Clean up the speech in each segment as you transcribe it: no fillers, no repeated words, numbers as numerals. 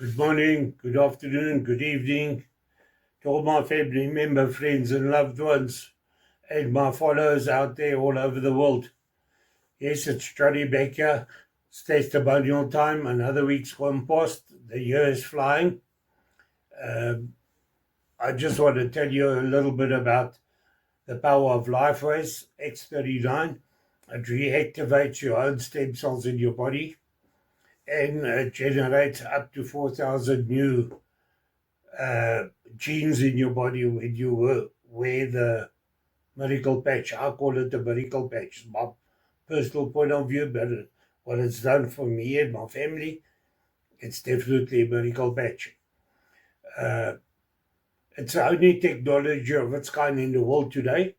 Good morning, good afternoon, good evening to all my family member, friends, and loved ones, and my followers out there all over the world. Yes, it's Johnny Baker. It's testimonial time. Another week's gone past. The year is flying. Um, I just want to tell you a little bit about the power of LifeWays X39. It reactivates your own stem cells in your body, and it generates up to 4,000 new genes in your body when you wear the miracle patch. I call it the miracle patch. My personal point of view, but what it's done for me and my family, it's definitely a miracle patch. Uh, it's the only technology of its kind in the world today,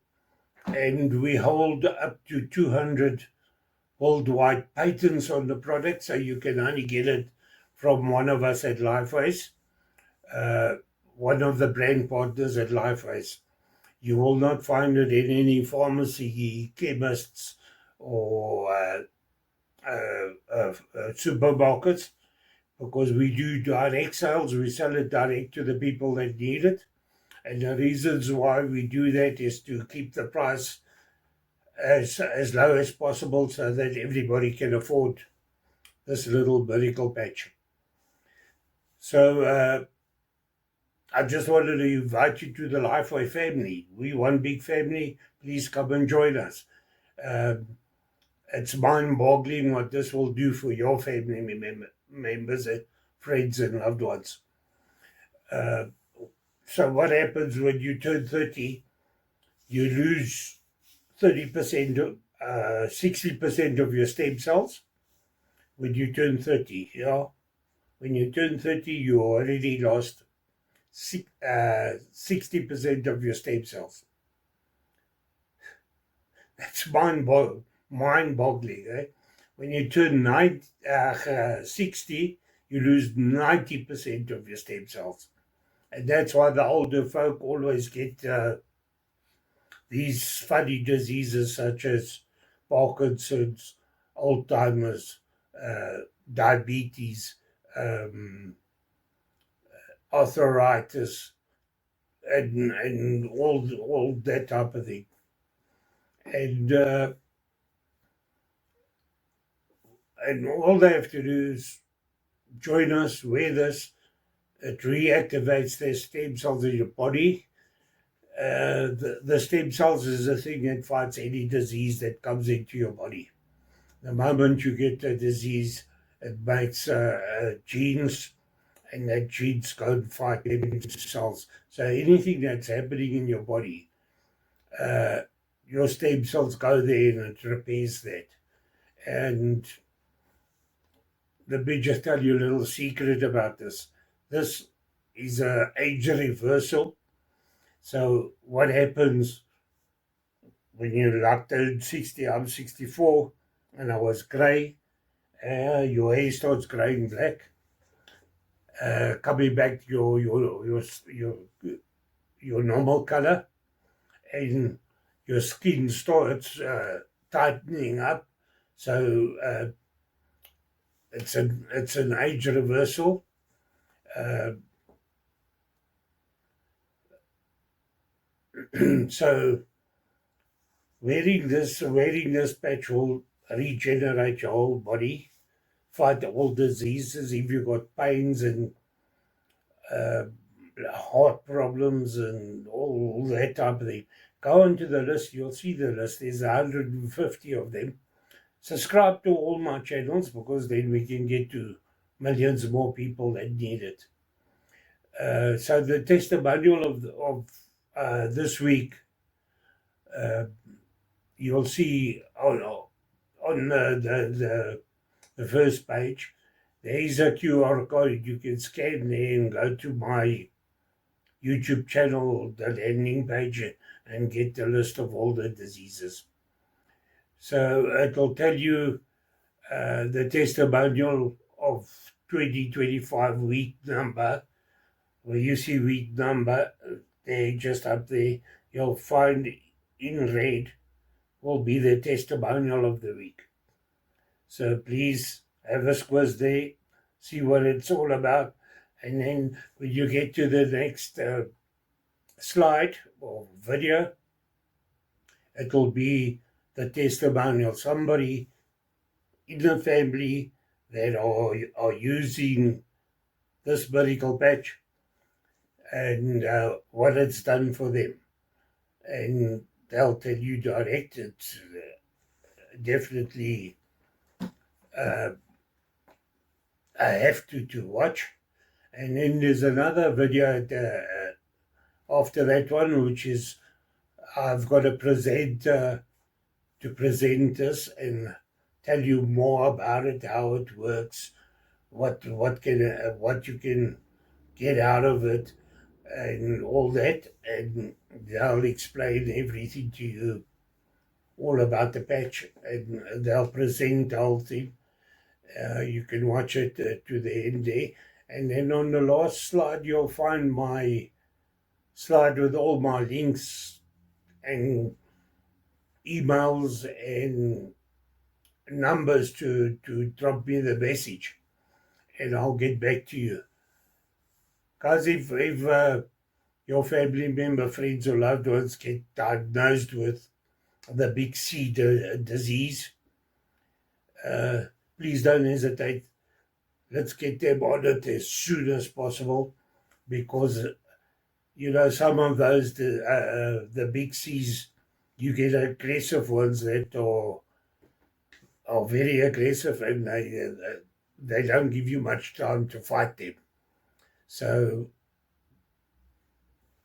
and we hold up to 200 worldwide patents on the product, so you can only get it from one of us at LifeWays, uh, one of the brand partners at LifeWays. You will not find it in any pharmacy, chemists, or supermarkets, because we do direct sales. We sell it direct to the people that need it. And the reasons why we do that is to keep the price as low as possible so that everybody can afford this little miracle patch. So I just wanted to invite you to the Lifeway family. We one big family. Please come and join us. It's mind-boggling what this will do for your family members, and friends, and loved ones. So what happens when you turn 30? You lose 30%, 60% of your stem cells when you turn 30. Yeah? When you turn 30, you already lost 60% of your stem cells. That's mind-boggling. Eh? When you turn 60, you lose 90% of your stem cells. And that's why the older folk always get these funny diseases such as Parkinson's, Alzheimer's, diabetes, arthritis, and all that type of thing. And all they have to do is join us, wear this. It reactivates their stem cells in your body. The stem cells is the thing that fights any disease that comes into your body. The moment you get the disease, it makes genes, and that genes go and fight stem cells. So anything that's happening in your body, your stem cells go there and it repairs that. And let me just tell you a little secret about this. This is an age reversal. So what happens when you turn 60? I'm 64, and I was grey. Your hair starts greying black, coming back to your normal color, and your skin starts tightening up. So it's an age reversal. So wearing this patch will regenerate your whole body, fight all diseases. If you've got pains and heart problems and all that type of thing, go into the list. You'll see the list. There's 150 of them. Subscribe to all my channels, because then we can get to millions more people that need it. So the testimonial of this week, you'll see on the first page, there is a QR code. You can scan there and go to my YouTube channel, the landing page, and get the list of all the diseases. So it'll tell you the testimonial of 2025 week number. Where you see week number, there, just up there, you'll find in red will be the testimonial of the week. So please have a squiz there, see what it's all about. And then when you get to the next slide or video, it will be the testimonial. Somebody in the family that are using this medical patch and what it's done for them. And they'll tell you direct. It's definitely I have to watch. And then there's another video after that one, which is I've got to present this and tell you more about it, how it works, what you can get out of it, and all that. And they'll explain everything to you, all about the patch, and they'll present the whole thing. You can watch it to the end there. And then on the last slide, you'll find my slide with all my links and emails and numbers to drop me the message, and I'll get back to you. Because if your family member, friends, or loved ones get diagnosed with the big C disease, please don't hesitate. Let's get them on it as soon as possible, because some of those the big C's, you get aggressive ones that are very aggressive, and they don't give you much time to fight them. So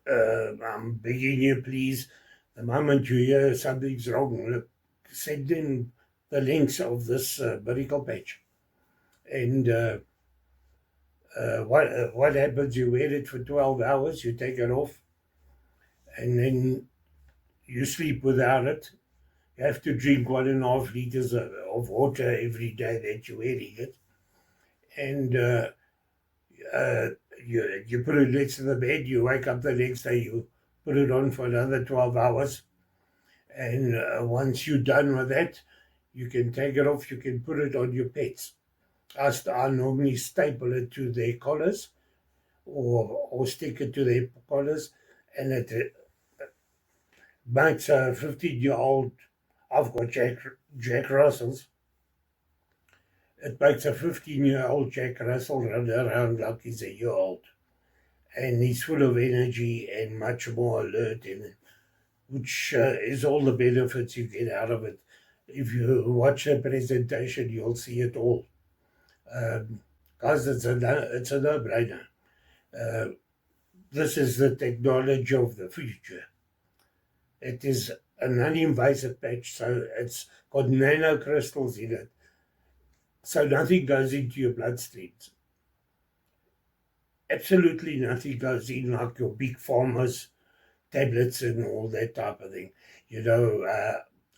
I'm begging you, please, the moment you hear something's wrong, look, send in the links of this medical patch. And what happens, you wear it for 12 hours, you take it off, and then you sleep without it. You have to drink 1.5 liters of water every day that you're wearing it. And you put it next to the bed, you wake up the next day, you put it on for another 12 hours. And once you're done with that, you can take it off, you can put it on your pets. I normally staple it to their collars or stick it to their collars, and it makes a 15-year-old, I've got Jack Russells, it makes a 15-year-old Jack Russell run around like he's a year old. And he's full of energy and much more alert, which is all the benefits you get out of it. If you watch the presentation, you'll see it all. Guys, it's a no-brainer. This is the technology of the future. It is a non-invasive patch, so it's got nanocrystals in it, so nothing goes into your bloodstreams. Absolutely nothing goes in like your big pharma's tablets and all that type of thing.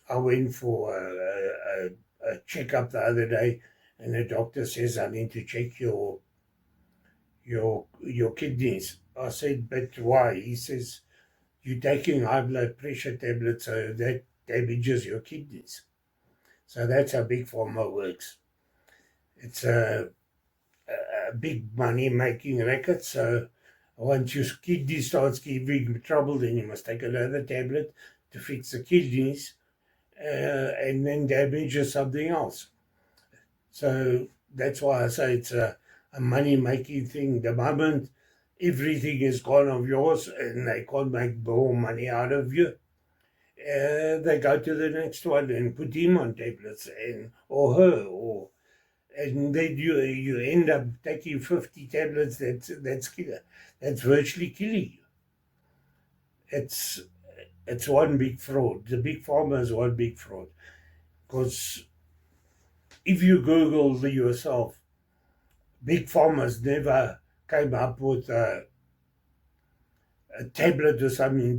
I went for a checkup the other day, and the doctor says I need to check your kidneys. I said, but why? He says, you're taking high blood pressure tablets, so that damages your kidneys. So that's how big pharma works. It's a big money-making racket. So once your kidney starts giving trouble, then you must take another tablet to fix the kidneys, and then damages something else. So that's why I say it's a money-making thing. The moment everything is gone of yours and they can't make more money out of you, they go to the next one and put him on tablets, or her, and then you end up taking 50 tablets. That's virtually killing you. It's one big fraud. The big pharma is one big fraud, because if you Google yourself, big pharma's never came up with a tablet or something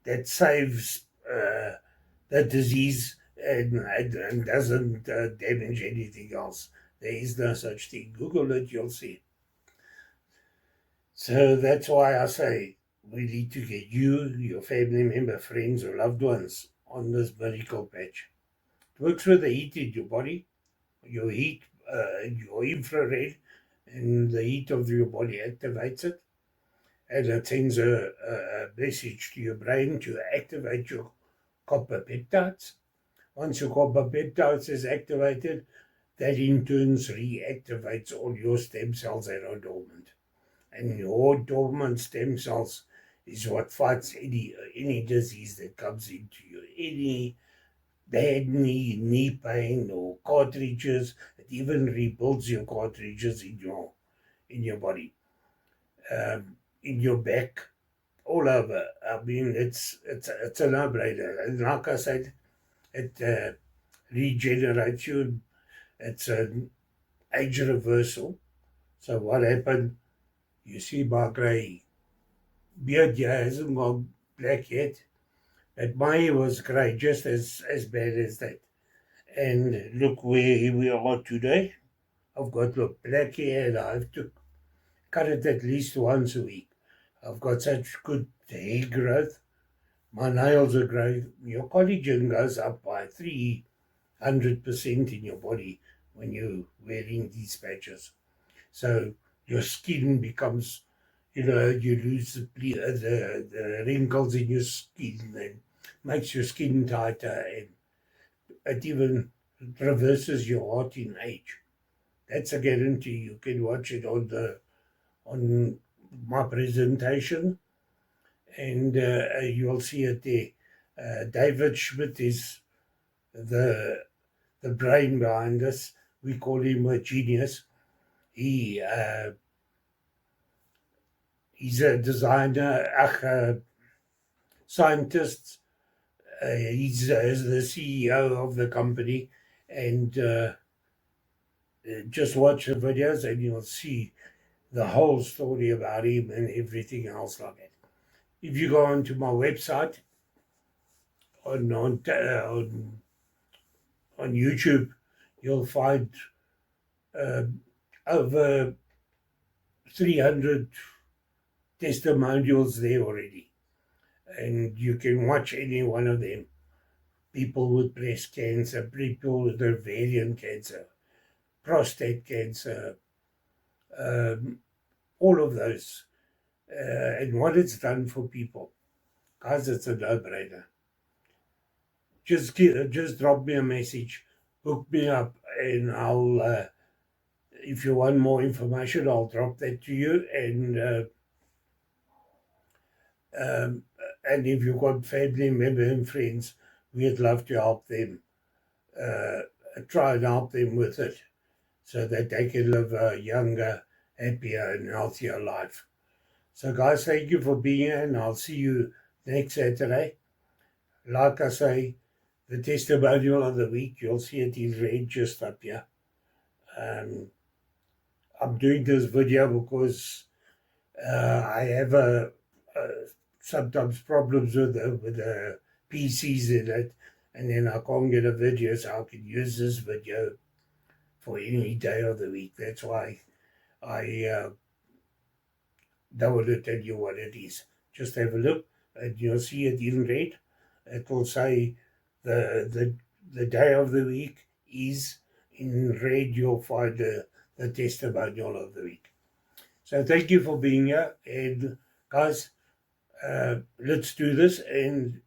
that saves the disease and doesn't damage anything else. There is no such thing. Google it, you'll see. So that's why I say we need to get you, your family member, friends, or loved ones on this medical patch. It works with the heat in your body, your heat, your infrared, and the heat of your body activates it, and it sends a message to your brain to activate your copper peptides. Once your copper peptides is activated, that in turn reactivates all your stem cells that are dormant. And your dormant stem cells is what fights any disease that comes into you. Any bad knee pain or cartridges, it even rebuilds your cartridges in your body, in your back, all over. I mean, it's a no-brainer. And like I said, it regenerates you. It's an age reversal. So what happened? You see, my grey beard here hasn't gone black yet, but my hair was grey, just as bad as that. And look where we are today. I've got black hair, and I have to cut it at least once a week. I've got such good hair growth. My nails are growing. Your collagen goes up by 300% in your body when you're wearing these patches. So your skin becomes, you lose the wrinkles in your skin, and makes your skin tighter, and it even reverses your heart in age. That's a guarantee. You can watch it on my presentation, and you'll see it there. David Schmidt is the the brain behind this. We call him a genius. He he's a designer, scientist. He's the CEO of the company, and just watch the videos, and you'll see the whole story about him and everything else like that. If you go onto my website on YouTube, you'll find uh, over 300 testimonials there already, and you can watch any one of them. People with breast cancer, people with ovarian cancer, prostate cancer, um, all of those, and what it's done for people. Guys, it's a no-brainer. Just drop me a message, hook me up, and I'll. If you want more information, I'll drop that to you. Um, and if you've got family members and friends, we'd love to help them. Uh, Try and help them with it, so that they can live a younger, happier, and healthier life. So, guys, thank you for being here, and I'll see you next Saturday. Like I say, the testimonial of the week, you'll see it in red just up here. I'm doing this video because I have sometimes problems with the PCs in it, and then I can't get a video, so I can use this video for any day of the week. That's why I don't want to tell you what it is. Just have a look, and you'll see it in red. It will say the day of the week is in red. You'll find the testimonial of the week. So thank you for being here, and guys, let's do this and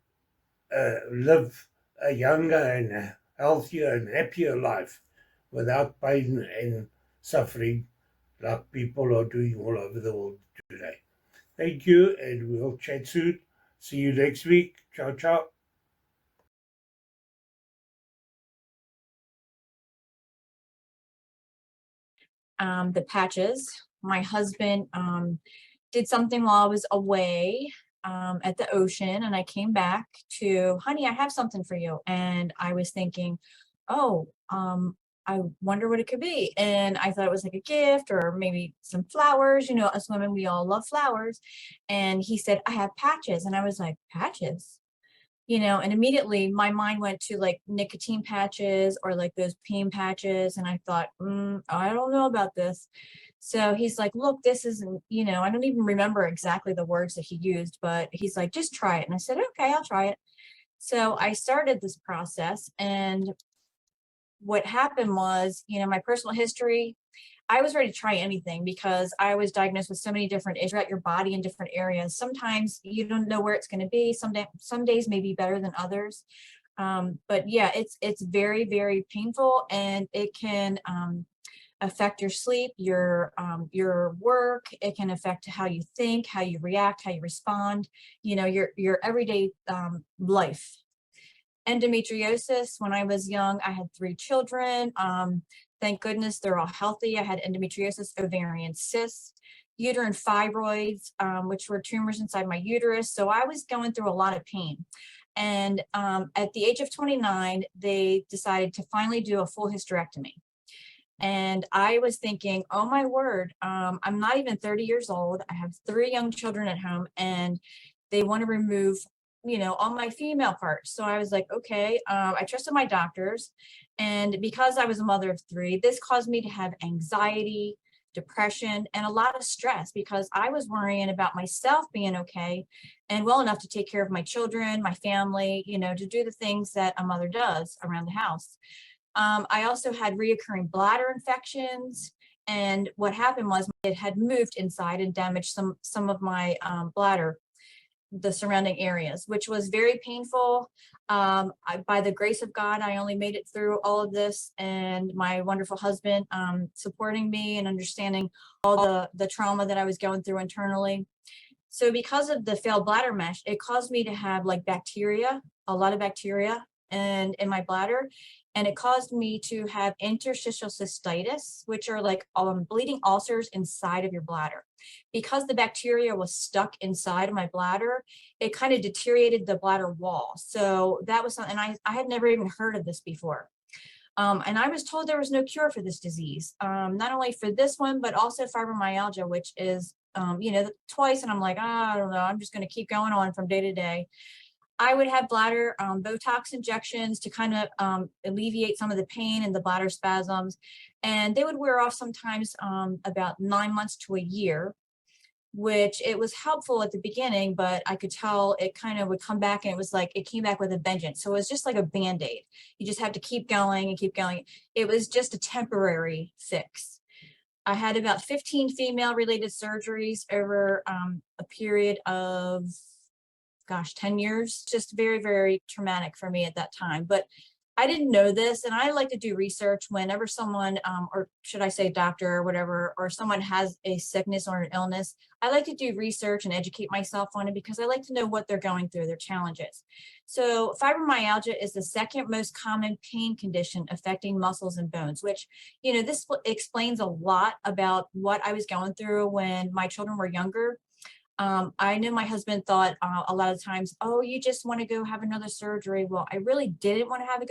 live a younger and a healthier and happier life without pain and suffering like people are doing all over the world today. Thank you, and we'll chat soon. See you next week. Ciao, ciao. The patches. My husband did something while I was away at the ocean, and I came back to, honey, I have something for you. And I was thinking, oh, I wonder what it could be. And I thought it was like a gift or maybe some flowers. As women, we all love flowers. And he said, I have patches. And I was like, patches? And immediately my mind went to like nicotine patches or like those pain patches. And I thought, I don't know about this. So he's like, look, this isn't, I don't even remember exactly the words that he used, but he's like, just try it. And I said, okay, I'll try it. So I started this process, and what happened was, my personal history, I was ready to try anything because I was diagnosed with so many different issues throughout your body in different areas. Sometimes you don't know where it's going to be. Some days may be better than others. But yeah, it's very, very painful, and it can affect your sleep, your work. It can affect how you think, how you react, how you respond. Your everyday life. Endometriosis. When I was young, I had 3 children. Thank goodness they're all healthy. I had endometriosis, ovarian cysts, uterine fibroids, which were tumors inside my uterus. So I was going through a lot of pain. And at the age of 29, they decided to finally do a full hysterectomy. And I was thinking, oh my word, I'm not even 30 years old. I have 3 young children at home, and they want to remove, all my female parts. So I was like, okay, I trusted my doctors. And because I was a mother of 3, this caused me to have anxiety, depression, and a lot of stress because I was worrying about myself being okay and well enough to take care of my children, my family, to do the things that a mother does around the house. I also had reoccurring bladder infections. And what happened was it had moved inside and damaged some of my bladder, the surrounding areas, which was very painful. By the grace of God, I only made it through all of this, and my wonderful husband supporting me and understanding all the trauma that I was going through internally. So because of the failed bladder mesh, it caused me to have like bacteria, a lot of bacteria and in my bladder. And it caused me to have interstitial cystitis, which are like bleeding ulcers inside of your bladder. Because the bacteria was stuck inside of my bladder, it kind of deteriorated the bladder wall. So that was something, and I had never even heard of this before. And I was told there was no cure for this disease, not only for this one, but also fibromyalgia, which is, twice. And I'm like, I don't know, I'm just going to keep going on from day to day. I would have bladder Botox injections to kind of alleviate some of the pain and the bladder spasms. And they would wear off sometimes about 9 months to a year, which it was helpful at the beginning, but I could tell it kind of would come back, and it was like it came back with a vengeance. So it was just like a Band-Aid. You just have to keep going and keep going. It was just a temporary fix. I had about 15 female related surgeries over a period of 10 years. Just very, very traumatic for me at that time. But I didn't know this, and I like to do research whenever someone, or should I say doctor or whatever, or someone has a sickness or an illness. I like to do research and educate myself on it because I like to know what they're going through, their challenges. So fibromyalgia is the second most common pain condition affecting muscles and bones, which, this explains a lot about what I was going through when my children were younger. I know my husband thought a lot of times, oh, you just want to go have another surgery. Well, I really didn't want to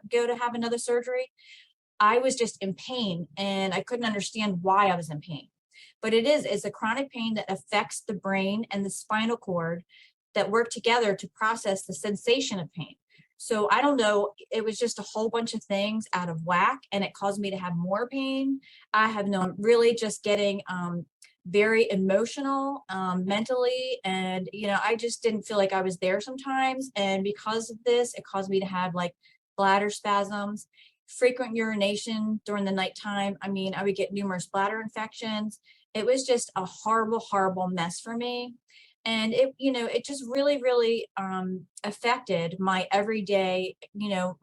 go to have another surgery. I was just in pain, and I couldn't understand why I was in pain. But it's a chronic pain that affects the brain and the spinal cord that work together to process the sensation of pain. So I don't know, it was just a whole bunch of things out of whack, and it caused me to have more pain. I have known really just getting very emotional, mentally, and I just didn't feel like I was there sometimes. And because of this, it caused me to have like bladder spasms, frequent urination during the nighttime. I mean, I would get numerous bladder infections. It was just a horrible, horrible mess for me. And it just really, really affected my everyday,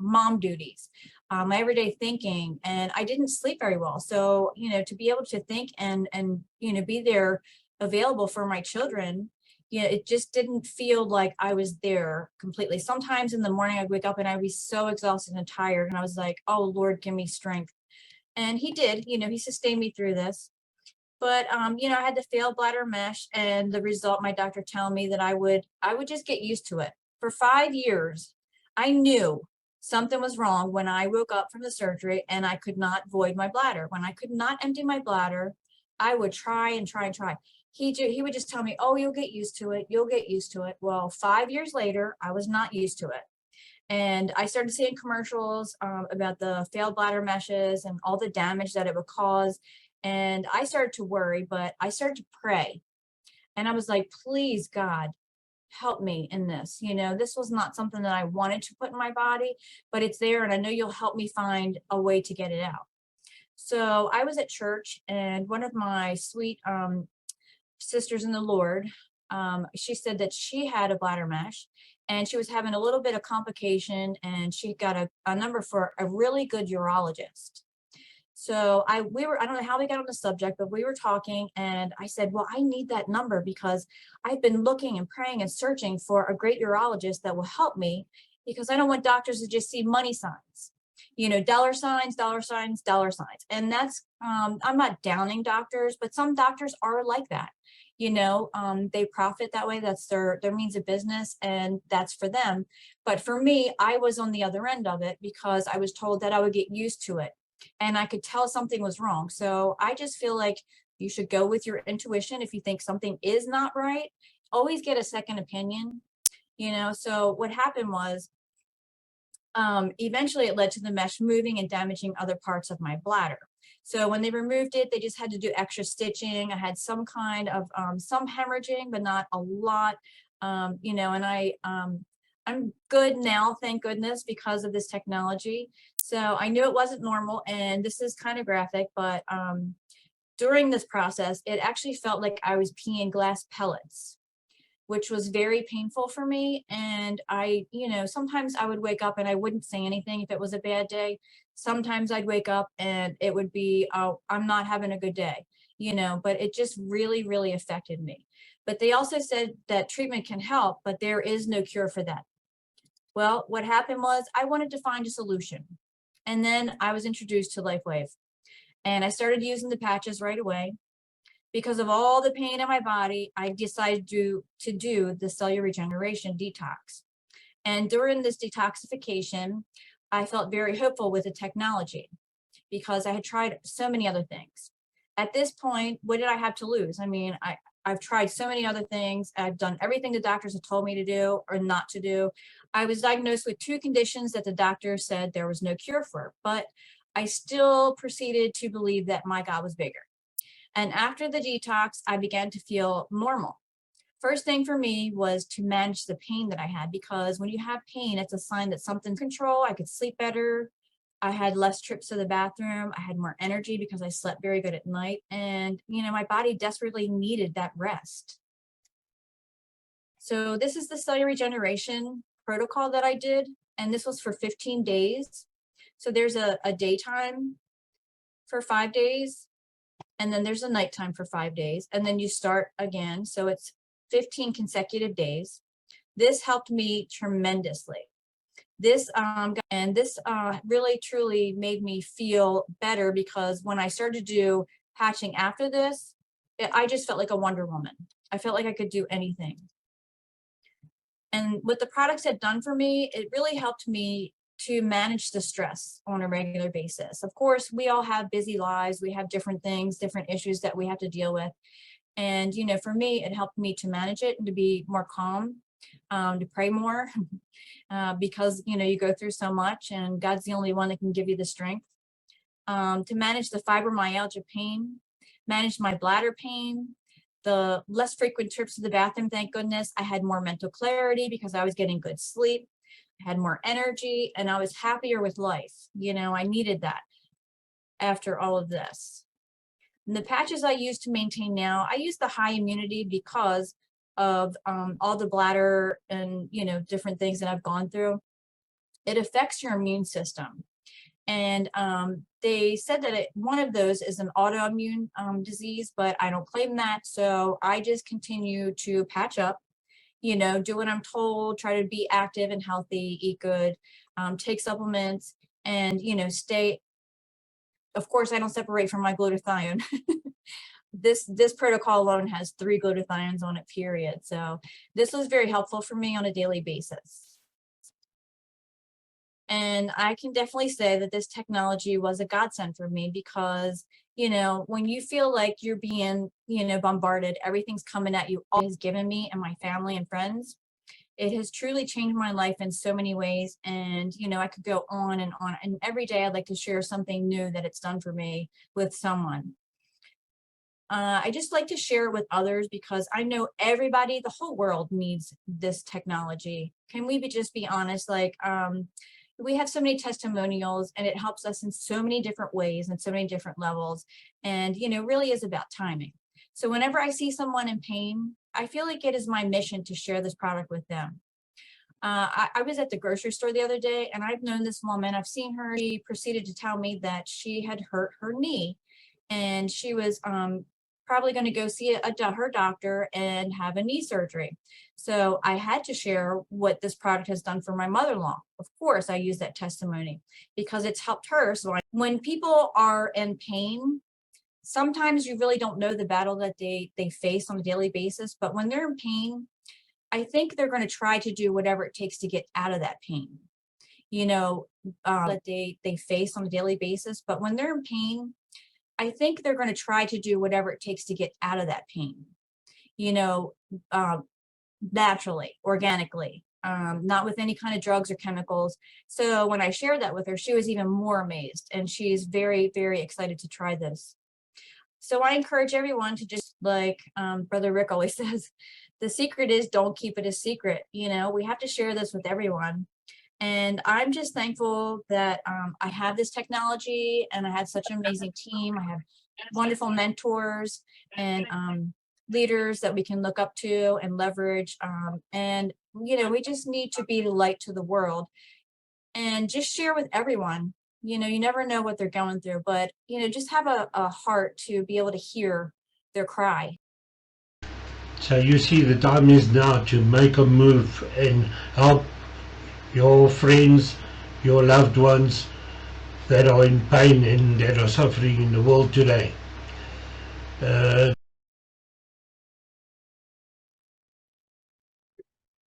mom duties, my everyday thinking, and I didn't sleep very well. So, to be able to think and be there available for my children, it just didn't feel like I was there completely. Sometimes in the morning I'd wake up and I'd be so exhausted and tired, and I was like, oh Lord, give me strength. And he did, he sustained me through this. But I had the failed bladder mesh, and the result, my doctor telling me that I would just get used to it. For 5 years, I knew something was wrong when I woke up from the surgery and I could not void my bladder. When I could not empty my bladder, I would try and try and try. He would just tell me, oh, you'll get used to it. You'll get used to it. Well, 5 years later, I was not used to it. And I started seeing commercials about the failed bladder meshes and all the damage that it would cause. And I started to worry, but I started to pray. And I was like, please, God, help me in this. This was not something that I wanted to put in my body, but it's there, and I know you'll help me find a way to get it out. So I was at church, and one of my sweet sisters in the Lord, she said that she had a bladder mesh, and she was having a little bit of complication, and she got a number for a really good urologist. So I don't know how we got on the subject, but we were talking, and I said, well, I need that number because I've been looking and praying and searching for a great urologist that will help me, because I don't want doctors to just see money signs, dollar signs, dollar signs, dollar signs. And that's, I'm not downing doctors, but some doctors are like that. They profit that way. That's their means of business, and that's for them. But for me, I was on the other end of it because I was told that I would get used to it and I could tell something was wrong. So I just feel like you should go with your intuition. If you think something is not right, always get a second opinion. So what happened was, eventually it led to the mesh moving and damaging other parts of my bladder. So when they removed it, they just had to do extra stitching. I had some kind of some hemorrhaging, but not a lot. And I'm good now, thank goodness, because of this technology. So I knew it wasn't normal, and this is kind of graphic, but during this process, it actually felt like I was peeing glass pellets, which was very painful for me. And sometimes I would wake up and I wouldn't say anything if it was a bad day. Sometimes I'd wake up and it would be, oh, I'm not having a good day, but it just really, really affected me. But they also said that treatment can help, but there is no cure for that. Well, what happened was I wanted to find a solution. And then I was introduced to LifeWave, and I started using the patches right away. Because of all the pain in my body, I decided to do the cellular regeneration detox. And during this detoxification, I felt very hopeful with the technology because I had tried so many other things. At this point, what did I have to lose? I mean, I've tried so many other things. I've done everything the doctors have told me to do or not to do. I was diagnosed with 2 conditions that the doctor said there was no cure for, but I still proceeded to believe that my God was bigger. And after the detox, I began to feel normal. First thing for me was to manage the pain that I had, because when you have pain, it's a sign that something's in control. I could sleep better. I had less trips to the bathroom. I had more energy because I slept very good at night. And, my body desperately needed that rest. So this is the cellular regeneration protocol that I did. And this was for 15 days. So there's a daytime for 5 days. And then there's a nighttime for 5 days, and then you start again. So it's 15 consecutive days. This helped me tremendously. This really truly made me feel better, because when I started to do patching after this, I just felt like a Wonder Woman. I felt like I could do anything. And what the products had done for me, it really helped me to manage the stress on a regular basis. Of course, we all have busy lives. We have different things, different issues that we have to deal with. And, for me, it helped me to manage it and to be more calm, to pray more, because, you go through so much, and God's the only one that can give you the strength, to manage the fibromyalgia pain, manage my bladder pain, the less frequent trips to the bathroom. Thank goodness. I had more mental clarity because I was getting good sleep. I had more energy, and I was happier with life. I needed that after all of this. And the patches I use to maintain now, I use the high immunity because of all the bladder and, different things that I've gone through. It affects your immune system. And they said that one of those is an autoimmune disease, but I don't claim that. So I just continue to patch up, do what I'm told, try to be active and healthy, eat good, take supplements, and, stay. Of course, I don't separate from my glutathione. This protocol alone has 3 glutathiones on it, period. So this was very helpful for me on a daily basis. And I can definitely say that this technology was a godsend for me, because, when you feel like you're being, bombarded, everything's coming at you, always given me and my family and friends, it has truly changed my life in so many ways. And, I could go on. And every day I'd like to share something new that it's done for me with someone. I just like to share it with others because I know everybody, the whole world needs this technology. Can we just be honest? Like, we have so many testimonials and it helps us in so many different ways and so many different levels. And, really is about timing. So whenever I see someone in pain, I feel like it is my mission to share this product with them. I was at the grocery store the other day and I've known this woman, I've seen her. She proceeded to tell me that she had hurt her knee and she was probably going to go see her doctor and have a knee surgery. So I had to share what this product has done for my mother-in-law. Of course, I use that testimony because it's helped her. So when people are in pain, sometimes you really don't know the battle that they face on a daily basis, but when they're in pain, I think they're going to try to do whatever it takes to get out of that pain, that they face on a daily basis. But when they're in pain, I think they're going to try to do whatever it takes to get out of that pain, naturally, organically, not with any kind of drugs or chemicals. So when I shared that with her, she was even more amazed, and she's very, very excited to try this. So I encourage everyone to just, like Brother Rick always says, the secret is don't keep it a secret. We have to share this with everyone. And I'm just thankful that I have this technology and I have such an amazing team. I have wonderful mentors and leaders that we can look up to and leverage. And we just need to be the light to the world and just share with everyone. You never know what they're going through, but, just have a heart to be able to hear their cry. So you see the time is now to make a move and help your friends, your loved ones that are in pain and that are suffering in the world today.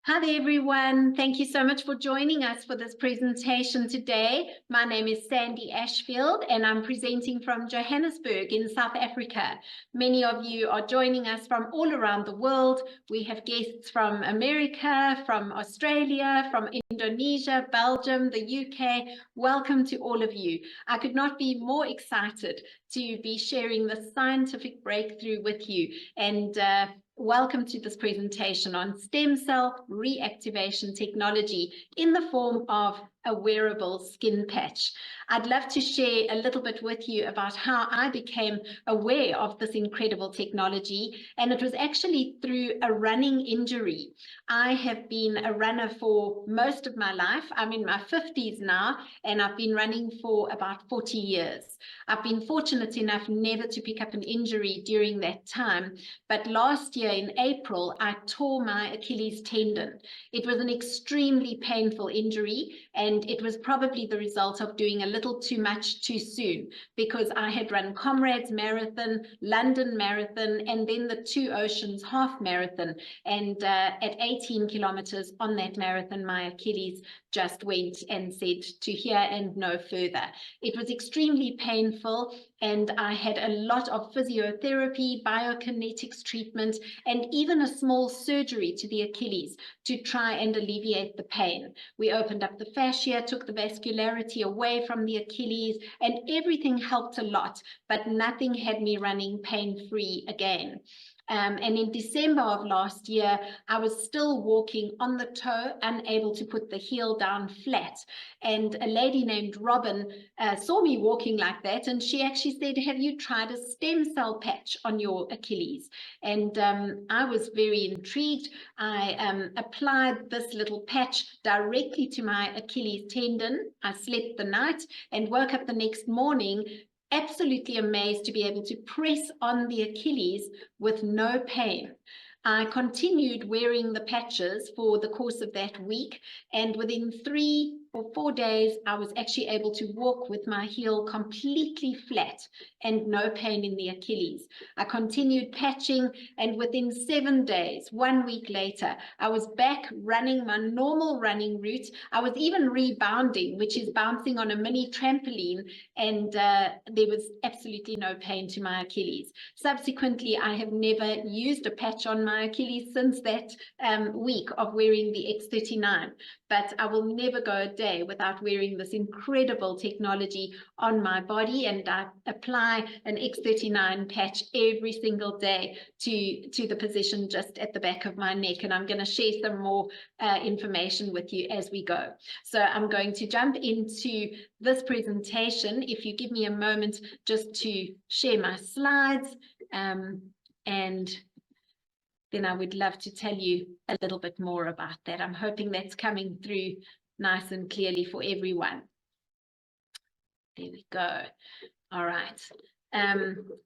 Hi there, everyone. Thank you so much for joining us for this presentation today. My name is Sandy Ashfield, and I'm presenting from Johannesburg in South Africa. Many of you are joining us from all around the world. We have guests from America, from Australia, from Indonesia, Belgium, the UK. Welcome to all of you. I could not be more excited to be sharing this scientific breakthrough with you. And welcome to this presentation on stem cell reactivation technology in the form of a wearable skin patch. I'd love to share a little bit with you about how I became aware of this incredible technology, and it was actually through a running injury. I have been a runner for most of my life. I'm in my 50s now, and I've been running for about 40 years. I've been fortunate enough never to pick up an injury during that time, but last year in April, I tore my Achilles tendon. It was an extremely painful injury, and it was probably the result of doing a little too much too soon, because I had run Comrades Marathon, London Marathon, and then the Two Oceans Half Marathon. And at 18 kilometers on that marathon, my Achilles just went and said to here and no further. It was extremely painful, and I had a lot of physiotherapy, biokinetics treatment, and even a small surgery to the Achilles to try and alleviate the pain. We opened up the fascia, took the vascularity away from the Achilles, and everything helped a lot, but nothing had me running pain-free again. And in December of last year, I was still walking on the toe, unable to put the heel down flat. And a lady named Robin saw me walking like that, and she actually said, "Have you tried a stem cell patch on your Achilles?" And I was very intrigued. I applied this little patch directly to my Achilles tendon. I slept the night and woke up the next morning absolutely amazed to be able to press on the Achilles with no pain. I continued wearing the patches for the course of that week, and within 3 or 4 days, I was actually able to walk with my heel completely flat and no pain in the Achilles. I continued patching, and within 7 days, 1 week later, I was back running my normal running route. I was even rebounding, which is bouncing on a mini trampoline, and there was absolutely absolutely no pain to my Achilles. Subsequently, I have never used a patch on my Achilles since that week of wearing the X39, but I will never go a day without wearing this incredible technology on my body, and I apply an X39 patch every single day to the position just at the back of my neck, and I'm going to share some more information with you as we go. So I'm going to jump into this presentation. If you give me a moment just to share my slides, and then I would love to tell you a little bit more about that. I'm hoping that's coming through nice and clearly for everyone. There we go. All right.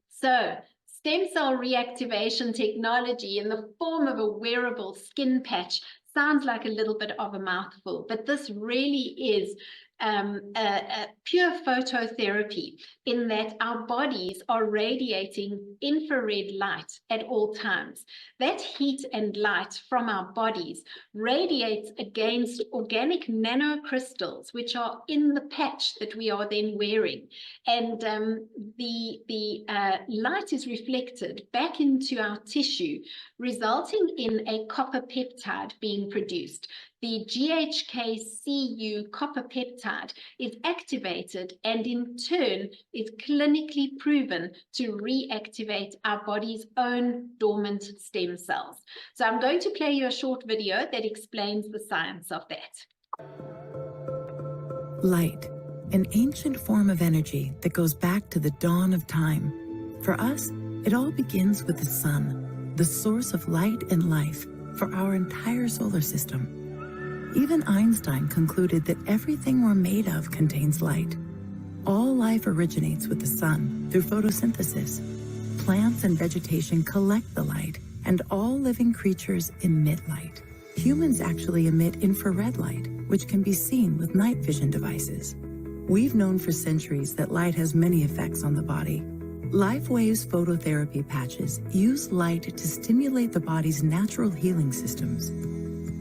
So stem cell reactivation technology in the form of a wearable skin patch sounds like a little bit of a mouthful, but this really is a pure phototherapy, in that our bodies are radiating infrared light at all times. That heat and light from our bodies radiates against organic nanocrystals, which are in the patch that we are then wearing. And the light is reflected back into our tissue, resulting in a copper peptide being produced. The GHK-Cu copper peptide is activated and in turn is clinically proven to reactivate our body's own dormant stem cells. So I'm going to play you a short video that explains the science of that. Light, an ancient form of energy that goes back to the dawn of time. For us, it all begins with the sun, the source of light and life for our entire solar system. Even Einstein concluded that everything we're made of contains light. All life originates with the sun through photosynthesis. Plants and vegetation collect the light, and all living creatures emit light. Humans actually emit infrared light, which can be seen with night vision devices. We've known for centuries that light has many effects on the body. LifeWave's phototherapy patches use light to stimulate the body's natural healing systems,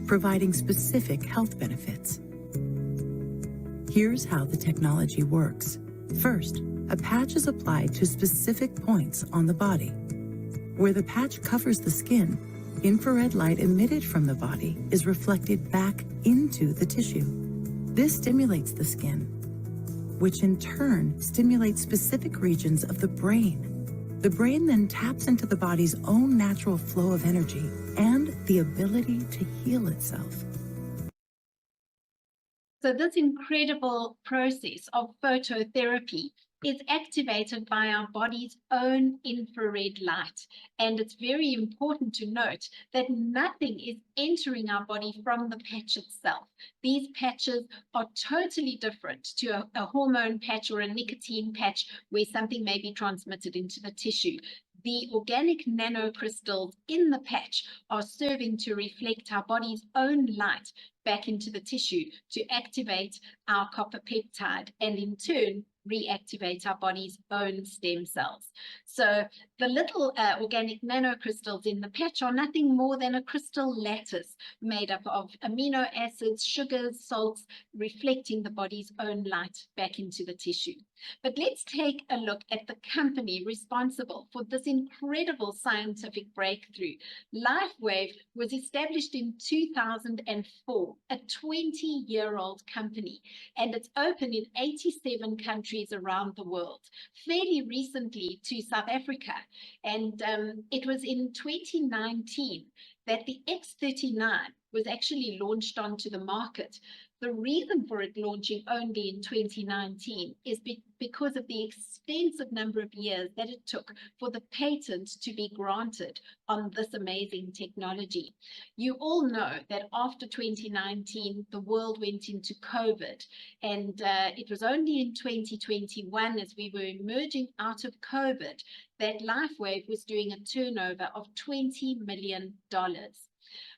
providing specific health benefits. Here's how the technology works. First, a patch is applied to specific points on the body. Where the patch covers the skin, infrared light emitted from the body is reflected back into the tissue. This stimulates the skin, which in turn stimulates specific regions of the brain. The brain then taps into the body's own natural flow of energy and the ability to heal itself. So this incredible process of phototherapy is activated by our body's own infrared light. And it's very important to note that nothing is entering our body from the patch itself. These patches are totally different to a hormone patch or a nicotine patch where something may be transmitted into the tissue. The organic nanocrystals in the patch are serving to reflect our body's own light back into the tissue to activate our copper peptide and in turn reactivate our body's own stem cells. So the little organic nanocrystals in the patch are nothing more than a crystal lattice made up of amino acids, sugars, salts, reflecting the body's own light back into the tissue. But let's take a look at the company responsible for this incredible scientific breakthrough. LifeWave was established in 2004, a 20-year-old company, and it's open in 87 countries around the world, fairly recently to South Africa. And it was in 2019 that the X39 was actually launched onto the market. The reason for it launching only in 2019 is because of the extensive number of years that it took for the patent to be granted on this amazing technology. You all know that after 2019, the world went into COVID, and it was only in 2021, as we were emerging out of COVID, that LifeWave was doing a turnover of $20 million.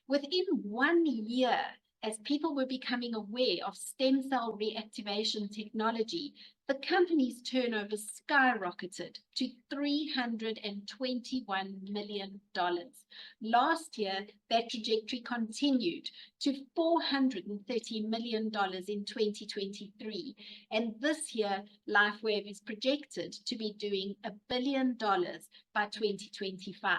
Within 1 year, as people were becoming aware of stem cell reactivation technology, the company's turnover skyrocketed to $321 million. Last year, that trajectory continued to $430 million in 2023. And this year, LifeWave is projected to be doing $1 billion by 2025.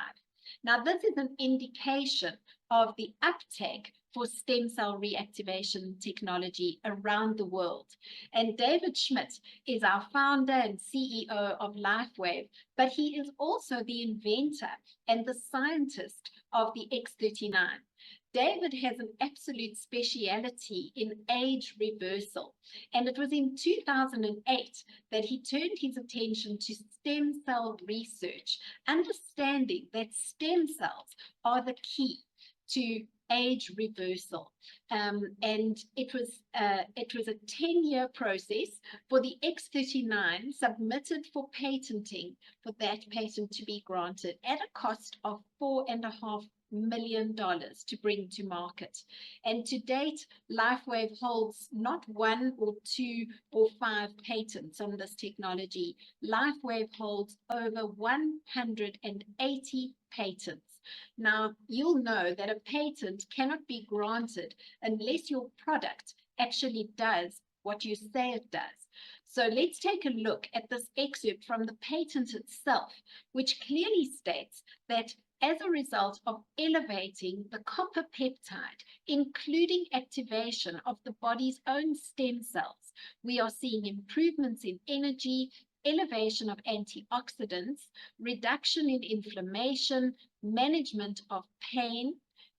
Now, this is an indication of the uptake for stem cell reactivation technology around the world. And David Schmidt is our founder and CEO of LifeWave, but he is also the inventor and the scientist of the X39. David has an absolute speciality in age reversal, and it was in 2008 that he turned his attention to stem cell research, understanding that stem cells are the key to age reversal. And it was a 10-year process for the X39 submitted for patenting, for that patent to be granted at a cost of $4.5 million to bring to market. And to date, LifeWave holds not 1 or 2 or 5 patents on this technology. LifeWave holds over 180 patents. Now, you'll know that a patent cannot be granted unless your product actually does what you say it does. So let's take a look at this excerpt from the patent itself, which clearly states that as a result of elevating the copper peptide, including activation of the body's own stem cells, we are seeing improvements in energy, elevation of antioxidants, reduction in inflammation, management of pain,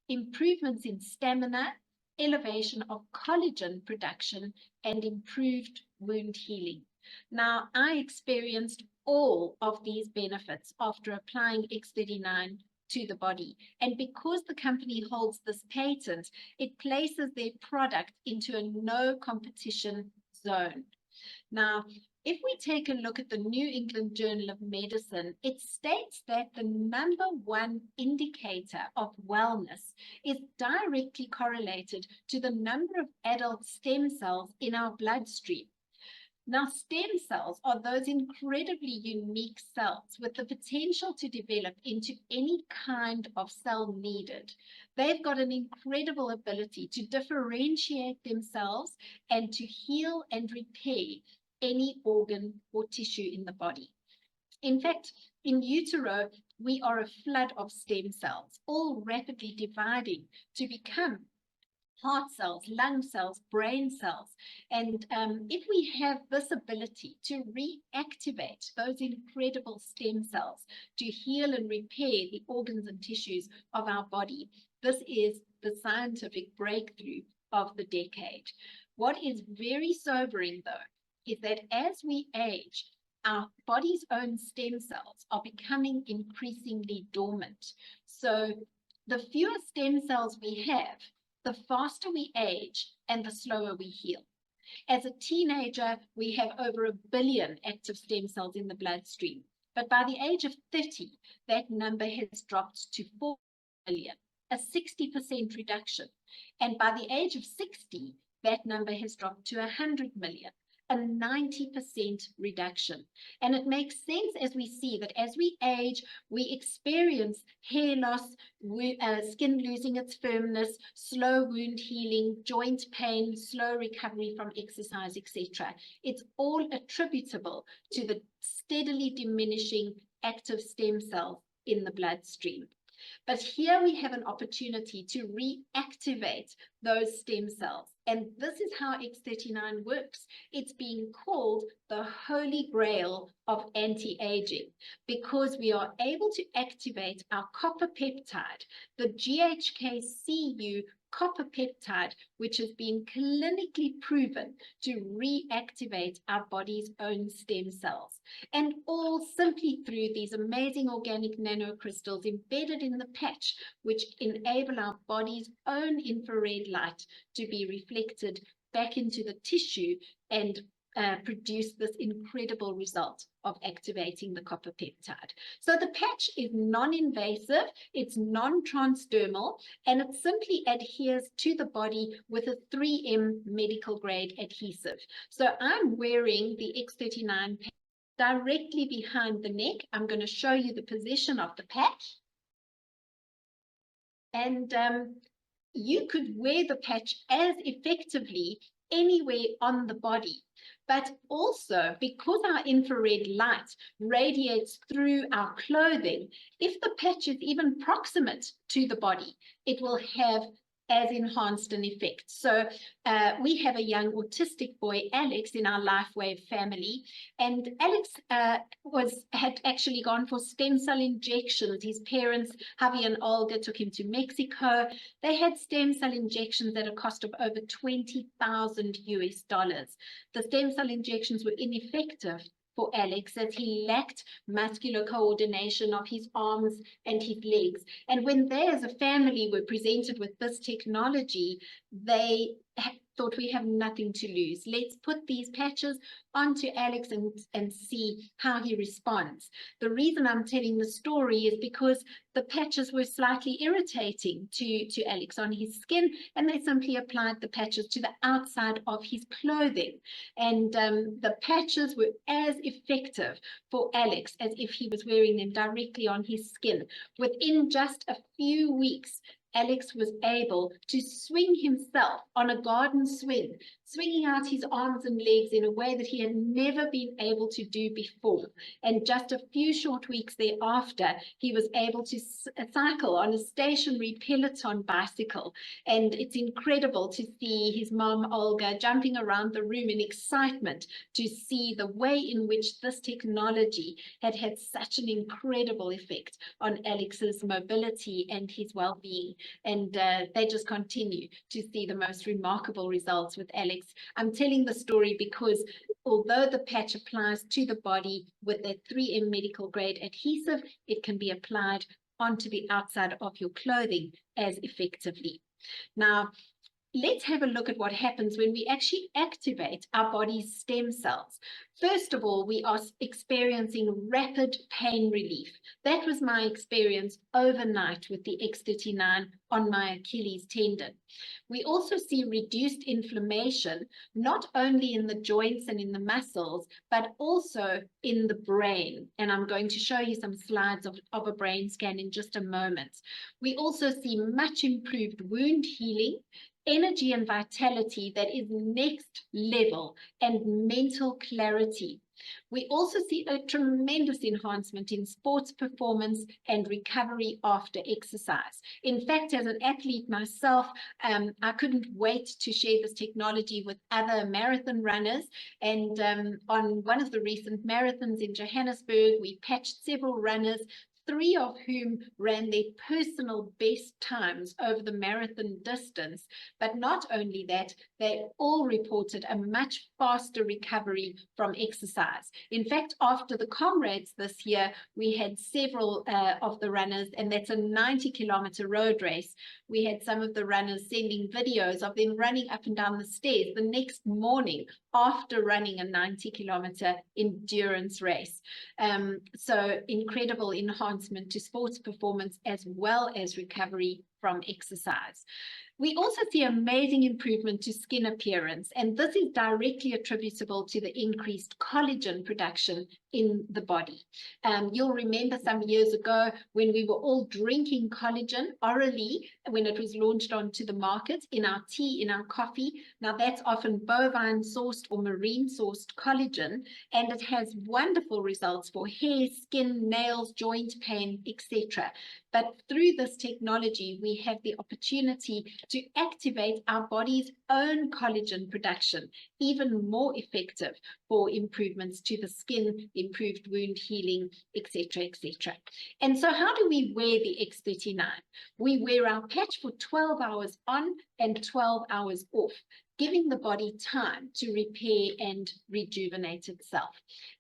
improvements in stamina, elevation of collagen production, and improved wound healing. Now, I experienced all of these benefits after applying X39 to the body. And because the company holds this patent, it places their product into a no competition zone. Now, if we take a look at the New England Journal of Medicine, it states that the #1 indicator of wellness is directly correlated to the number of adult stem cells in our bloodstream. Now, stem cells are those incredibly unique cells with the potential to develop into any kind of cell needed. They've got an incredible ability to differentiate themselves and to heal and repair any organ or tissue in the body. In fact, in utero, we are a flood of stem cells, all rapidly dividing to become heart cells, lung cells, brain cells. And if we have this ability to reactivate those incredible stem cells to heal and repair the organs and tissues of our body, this is the scientific breakthrough of the decade. What is very sobering, though, is that as we age, our body's own stem cells are becoming increasingly dormant. So the fewer stem cells we have, the faster we age and the slower we heal. As a teenager, we have over 1 billion active stem cells in the bloodstream. But by the age of 30, that number has dropped to 4 billion, a 60% reduction. And by the age of 60, that number has dropped to 100 million. A 90% reduction. And it makes sense as we see that as we age, we experience hair loss, skin losing its firmness, slow wound healing, joint pain, slow recovery from exercise, etc. It's all attributable to the steadily diminishing active stem cells in the bloodstream. But here we have an opportunity to reactivate those stem cells. And this is how X39 works. It's being called the holy grail of anti-aging because we are able to activate our copper peptide, the GHK-Cu copper peptide, which has been clinically proven to reactivate our body's own stem cells. And all simply through these amazing organic nanocrystals embedded in the patch, which enable our body's own infrared light to be reflected back into the tissue and produce this incredible result of activating the copper peptide. So the patch is non-invasive, it's non-transdermal, and it simply adheres to the body with a 3M medical grade adhesive. So I'm wearing the X39 patch directly behind the neck. I'm going to show you the position of the patch. And you could wear the patch as effectively anywhere on the body. But also, because our infrared light radiates through our clothing, if the patch is even proximate to the body, it will have as enhanced an effect. So we have a young autistic boy, Alex, in our LifeWave family, and Alex had actually gone for stem cell injections. His parents, Javi and Olga, took him to Mexico. They had stem cell injections at a cost of over $20,000 US. The stem cell injections were ineffective for Alex, as he lacked muscular coordination of his arms and his legs. And when they as a family were presented with this technology, they thought, we have nothing to lose. Let's put these patches onto Alex and see how he responds. The reason I'm telling the story is because the patches were slightly irritating to Alex on his skin, and they simply applied the patches to the outside of his clothing. And the patches were as effective for Alex as if he was wearing them directly on his skin. Within just a few weeks, Alex was able to swing himself on a garden swing, swinging out his arms and legs in a way that he had never been able to do before. And just a few short weeks thereafter, he was able to cycle on a stationary Peloton bicycle. And it's incredible to see his mom, Olga, jumping around the room in excitement to see the way in which this technology had had such an incredible effect on Alex's mobility and his well-being. And they just continue to see the most remarkable results with Alex. I'm telling the story because although the patch applies to the body with a 3M medical grade adhesive, it can be applied onto the outside of your clothing as effectively. Now, let's have a look at what happens when we actually activate our body's stem cells. First of all, we are experiencing rapid pain relief. That was my experience overnight with the X39 on my Achilles tendon. We also see reduced inflammation, not only in the joints and in the muscles, but also in the brain. And I'm going to show you some slides of a brain scan in just a moment. We also see much improved wound healing, energy and vitality that is next level, and mental clarity. We also see a tremendous enhancement in sports performance and recovery after exercise. In fact, as an athlete myself, I couldn't wait to share this technology with other marathon runners. And on one of the recent marathons in Johannesburg, we patched several runners, 3 of whom ran their personal best times over the marathon distance. But not only that, they all reported a much faster recovery from exercise. In fact, after the Comrades this year, we had several of the runners, and that's a 90-kilometer road race. We had some of the runners sending videos of them running up and down the stairs the next morning after running a 90-kilometer endurance race. So incredible enhancement to sports performance as well as recovery from exercise. We also see amazing improvement to skin appearance, and this is directly attributable to the increased collagen production in the body. You'll remember some years ago when we were all drinking collagen orally when it was launched onto the market, in our tea, in our coffee. Now that's often bovine sourced or marine sourced collagen, and it has wonderful results for hair, skin, nails, joint pain, etc. But through this technology, we have the opportunity to activate our body's own collagen production, even more effective for improvements to the skin, improved wound healing, etc., etc. And so how do we wear the X39? We wear our patch for 12 hours on and 12 hours off. giving the body time to repair and rejuvenate itself.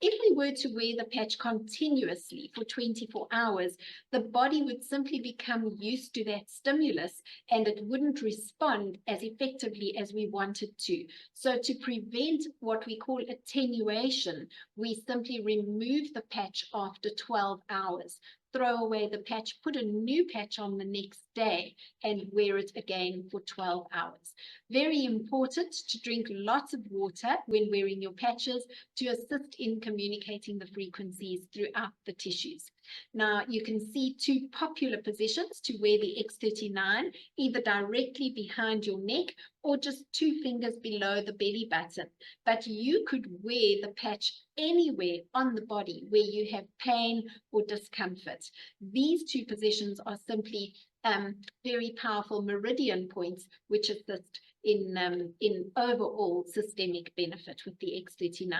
If we were to wear the patch continuously for 24 hours, the body would simply become used to that stimulus and it wouldn't respond as effectively as we want it to. So to prevent what we call attenuation, we simply remove the patch after 12 hours. Throw away the patch, put a new patch on the next day, and wear it again for 12 hours. Very important to drink lots of water when wearing your patches to assist in communicating the frequencies throughout the tissues. Now, you can see two popular positions to wear the X39, either directly behind your neck or just 2 fingers below the belly button. But you could wear the patch anywhere on the body where you have pain or discomfort. These 2 positions are simply very powerful meridian points which assist in overall systemic benefit with the X39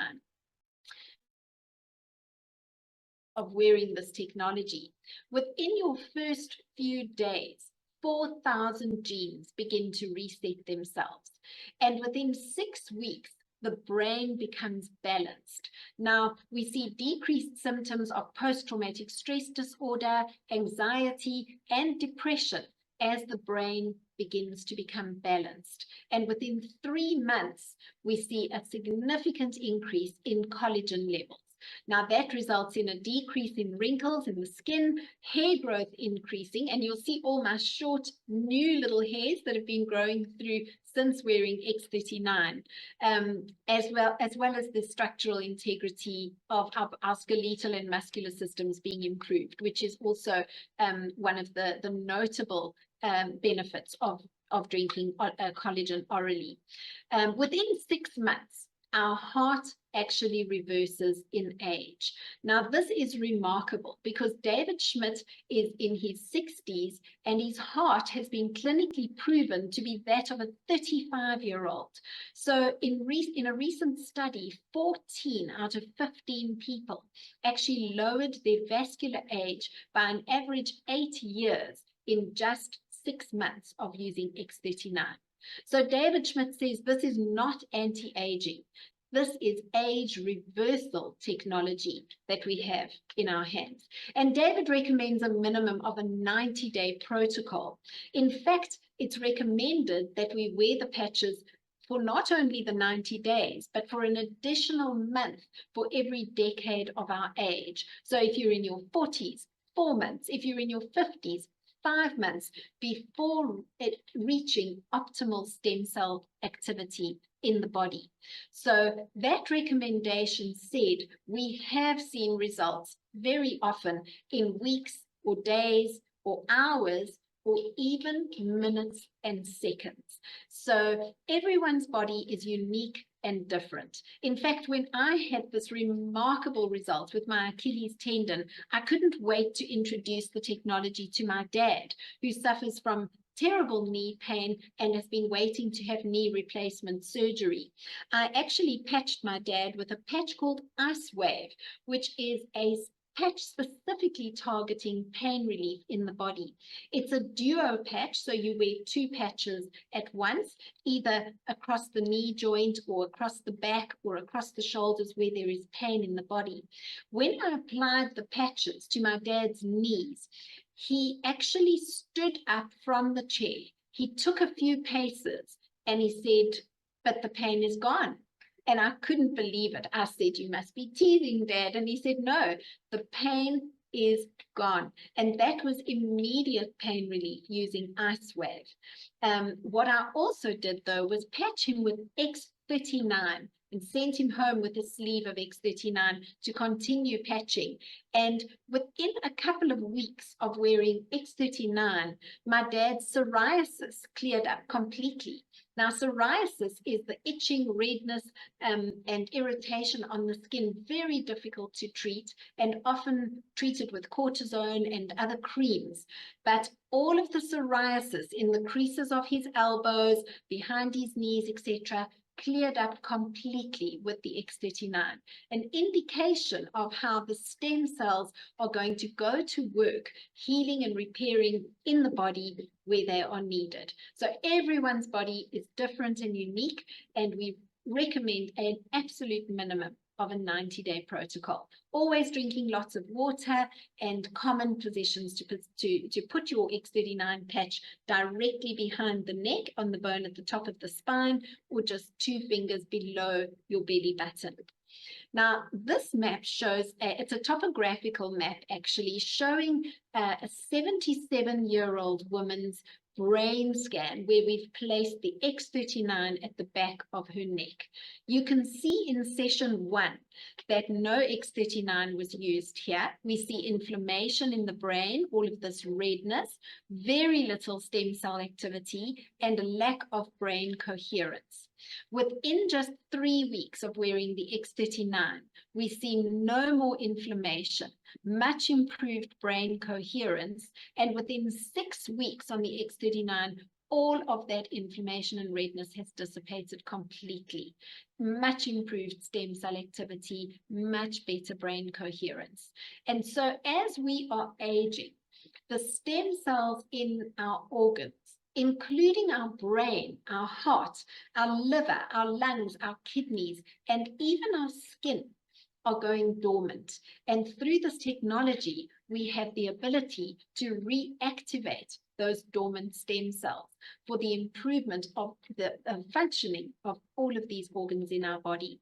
of wearing this technology. Within your first few days, 4,000 genes begin to reset themselves. And within 6 weeks, the brain becomes balanced. Now, we see decreased symptoms of post-traumatic stress disorder, anxiety, and depression as the brain begins to become balanced. And within 3 months, we see a significant increase in collagen levels. Now that results in a decrease in wrinkles in the skin, hair growth increasing, and you'll see all my short new little hairs that have been growing through since wearing X39, as well as the structural integrity of our skeletal and muscular systems being improved, which is also one of the notable benefits of drinking collagen orally. Within 6 months, our heart actually reverses in age. Now, this is remarkable because David Schmidt is in his 60s and his heart has been clinically proven to be that of a 35-year-old. So in a recent study, 14 out of 15 people actually lowered their vascular age by an average 8 years in just 6 months of using X39. So David Schmidt says this is not anti-aging. This is age reversal technology that we have in our hands. And David recommends a minimum of a 90-day protocol. In fact, it's recommended that we wear the patches for not only the 90 days, but for an additional month for every decade of our age. So if you're in your 40s, 4 months. If you're in your 50s, 5 months before it reaching optimal stem cell activity in the body. So that recommendation said we have seen results very often in weeks or days or hours or even minutes and seconds. So everyone's body is unique and different. In fact, when I had this remarkable result with my Achilles tendon, I couldn't wait to introduce the technology to my dad, who suffers from terrible knee pain and has been waiting to have knee replacement surgery. I actually patched my dad with a patch called Ice Wave, which is a patch specifically targeting pain relief in the body. It's a duo patch, so you wear 2 patches at once, either across the knee joint or across the back or across the shoulders where there is pain in the body. When I applied the patches to my dad's knees, he actually stood up from the chair. He took a few paces and he said, "But the pain is gone." And I couldn't believe it. I said, "You must be teasing, Dad." And he said, "No, the pain is gone." And that was immediate pain relief using Ice Wave. What I also did, though, was patch him with X39 and sent him home with a sleeve of X39 to continue patching. And within a couple of weeks of wearing X39, my dad's psoriasis cleared up completely. Now, psoriasis is the itching, redness, and irritation on the skin, very difficult to treat and often treated with cortisone and other creams. But all of the psoriasis in the creases of his elbows, behind his knees, etc., cleared up completely with the X39, an indication of how the stem cells are going to go to work, healing and repairing in the body where they are needed. So everyone's body is different and unique, and we recommend an absolute minimum of a 90-day protocol. Always drinking lots of water, and common positions to put your X39 patch directly behind the neck on the bone at the top of the spine, or just 2 fingers below your belly button. Now, this map shows, it's a topographical map actually, showing a 77-year-old woman's brain scan where we've placed the X39 at the back of her neck. You can see in session 1 that no X39 was used here. We see inflammation in the brain, all of this redness, very little stem cell activity, and a lack of brain coherence. Within just 3 weeks of wearing the X39, we see no more inflammation, much improved brain coherence, and within 6 weeks on the X39, all of that inflammation and redness has dissipated completely. Much improved stem cell activity, much better brain coherence. And so as we are aging, the stem cells in our organs, including our brain, our heart, our liver, our lungs, our kidneys, and even our skin, are going dormant. And through this technology, we have the ability to reactivate those dormant stem cells for the improvement of the functioning of all of these organs in our body.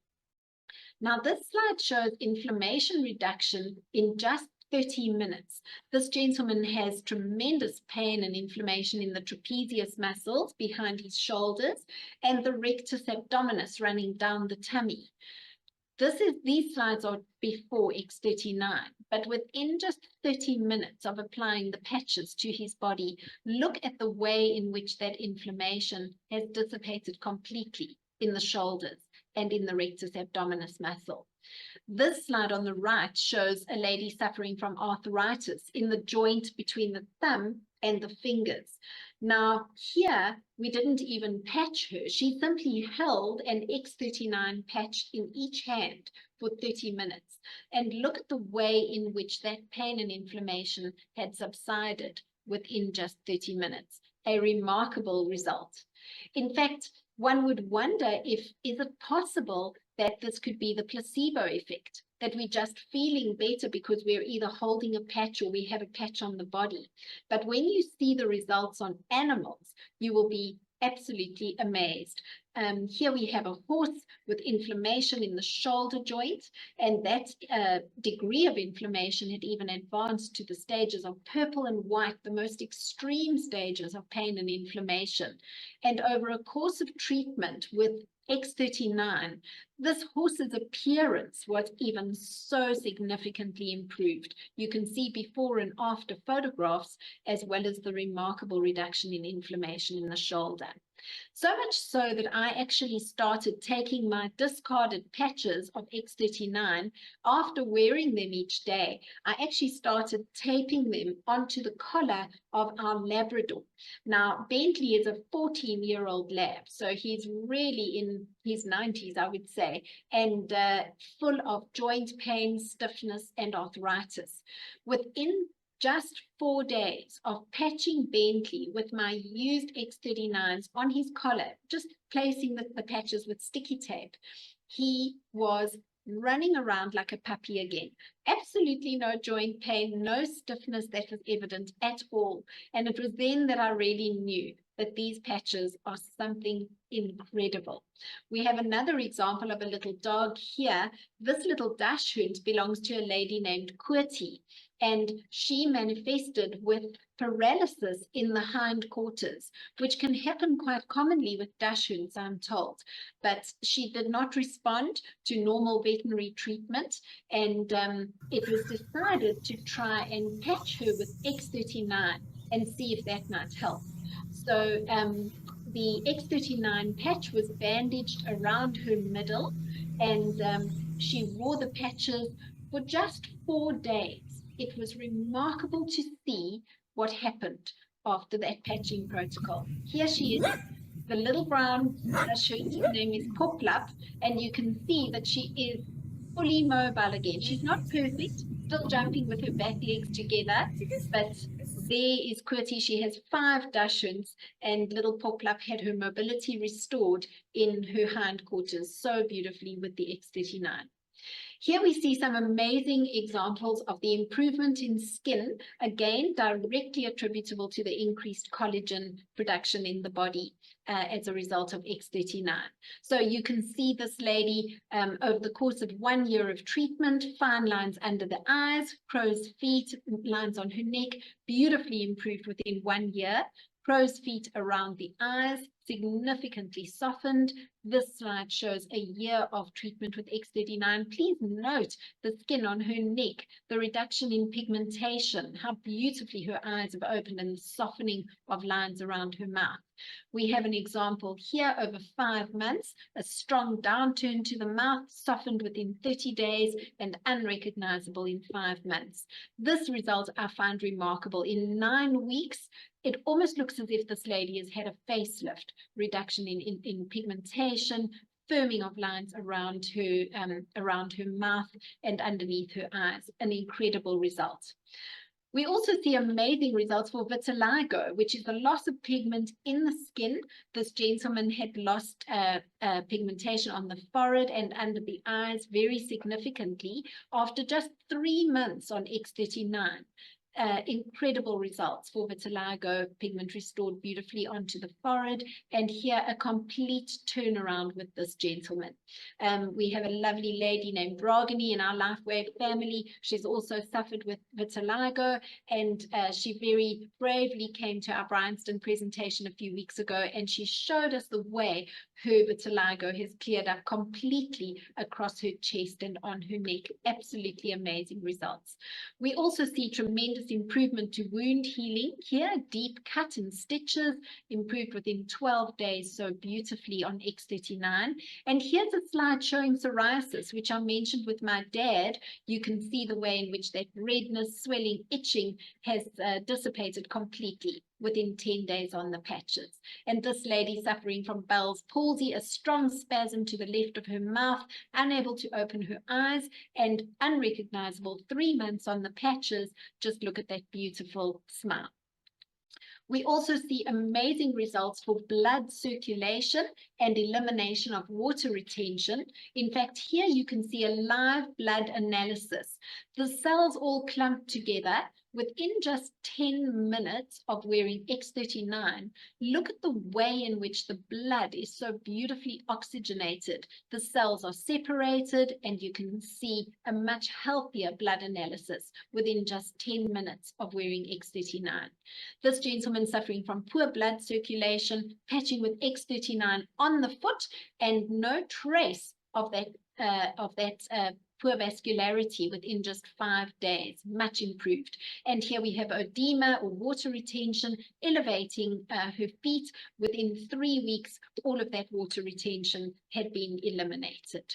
Now, this slide shows inflammation reduction in just 30 minutes. This gentleman has tremendous pain and inflammation in the trapezius muscles behind his shoulders and the rectus abdominis running down the tummy. These slides are before X39, but within just 30 minutes of applying the patches to his body, look at the way in which that inflammation has dissipated completely in the shoulders and in the rectus abdominis muscle. This slide on the right shows a lady suffering from arthritis in the joint between the thumb and the fingers. Now, here, we didn't even patch her. She simply held an X39 patch in each hand for 30 minutes. And look at the way in which that pain and inflammation had subsided within just 30 minutes. A remarkable result. In fact, one would wonder is it possible that this could be the placebo effect, that we're just feeling better because we're either holding a patch or we have a patch on the body. But when you see the results on animals, you will be absolutely amazed. Here we have a horse with inflammation in the shoulder joint, and that degree of inflammation had even advanced to the stages of purple and white, the most extreme stages of pain and inflammation. And over a course of treatment with X39, this horse's appearance was even so significantly improved. You can see before and after photographs, as well as the remarkable reduction in inflammation in the shoulder. So much so that I actually started taking my discarded patches of X39 after wearing them each day. I actually started taping them onto the collar of our Labrador. Now, Bentley is a 14-year-old lab, so he's really in his 90s, I would say, and full of joint pain, stiffness, and arthritis. Within just 4 days of patching Bentley with my used X39s on his collar, just placing the patches with sticky tape, he was running around like a puppy again. Absolutely no joint pain, no stiffness that was evident at all. And it was then that I really knew that these patches are something incredible. We have another example of a little dog here. This little dachshund belongs to a lady named Kurti, and she manifested with paralysis in the hindquarters, which can happen quite commonly with dachshunds, I'm told. But she did not respond to normal veterinary treatment, and it was decided to try and patch her with X39 and see if that might help. So the X39 patch was bandaged around her middle, and she wore the patches for just 4 days. It was remarkable to see what happened after that patching protocol. Here she is The little brown shirt, her name is Poplap, and you can see that she is fully mobile again. She's not perfect, still jumping with her back legs together, but there is Qwerty. She has 5 Dachshunds, and little Poplap had her mobility restored in her hindquarters so beautifully with the X39. Here we see some amazing examples of the improvement in skin, again, directly attributable to the increased collagen production in the body as a result of X39. So you can see this lady over the course of 1 year of treatment, fine lines under the eyes, crow's feet, lines on her neck, beautifully improved within 1 year. Crow's feet around the eyes, significantly softened. This slide shows a year of treatment with X39. Please note the skin on her neck, the reduction in pigmentation, how beautifully her eyes have opened, and the softening of lines around her mouth. We have an example here over 5 months, a strong downturn to the mouth, softened within 30 days and unrecognizable in 5 months. This result I find remarkable. In 9 weeks, it almost looks as if this lady has had a facelift, reduction in pigmentation, firming of lines around her mouth and underneath her eyes. An incredible result. We also see amazing results for vitiligo, which is the loss of pigment in the skin. This gentleman had lost pigmentation on the forehead and under the eyes very significantly after just 3 months on X39. Incredible results for vitiligo, pigment restored beautifully onto the forehead, and here a complete turnaround with this gentleman. We have a lovely lady named Bragini in our LifeWave family. She's also suffered with vitiligo, and she very bravely came to our Bryanston presentation a few weeks ago, and she showed us the way her vitiligo has cleared up completely across her chest and on her neck. Absolutely amazing results. We also see tremendous improvement to wound healing here, deep cut and stitches improved within 12 days so beautifully on X39. And here's a slide showing psoriasis, which I mentioned with my dad. You can see the way in which that redness, swelling, itching has dissipated completely within 10 days on the patches. And this lady suffering from Bell's palsy, a strong spasm to the left of her mouth, unable to open her eyes, and unrecognizable 3 months on the patches. Just look at that beautiful smile. We also see amazing results for blood circulation and elimination of water retention. In fact, here you can see a live blood analysis. The cells all clumped together within just 10 minutes of wearing X39. Look at the way in which the blood is so beautifully oxygenated. The cells are separated, and you can see a much healthier blood analysis within just 10 minutes of wearing X39. This gentleman suffering from poor blood circulation, patching with X39 on the foot, and no trace of that poor vascularity within just 5 days, much improved. And here we have edema or water retention, elevating her feet. Within 3 weeks, all of that water retention had been eliminated.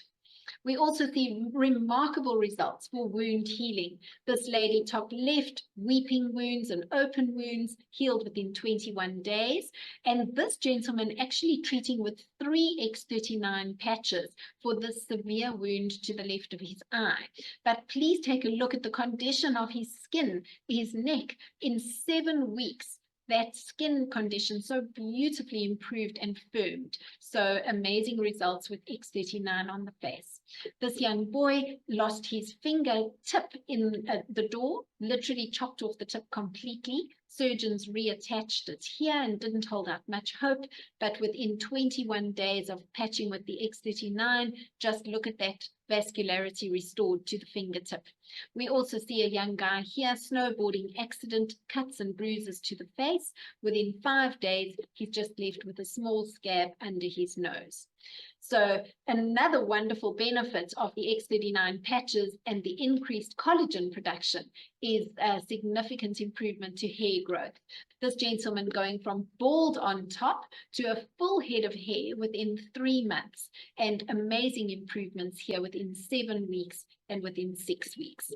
We also see remarkable results for wound healing. This lady, top left, weeping wounds and open wounds healed within 21 days. And this gentleman actually treating with 3 X39 patches for this severe wound to the left of his eye. But please take a look at the condition of his skin, his neck. In 7 weeks, that skin condition so beautifully improved and firmed. So amazing results with X39 on the face. This young boy lost his finger tip in the door, literally chopped off the tip completely. Surgeons reattached it here and didn't hold out much hope, but within 21 days of patching with the X39, just look at that vascularity restored to the fingertip. We also see a young guy here, snowboarding accident, cuts and bruises to the face. Within 5 days, he's just left with a small scab under his nose. So another wonderful benefit of the X39 patches and the increased collagen production is a significant improvement to hair growth. This gentleman going from bald on top to a full head of hair within 3 months, and amazing improvements here within 7 weeks and within 6 weeks.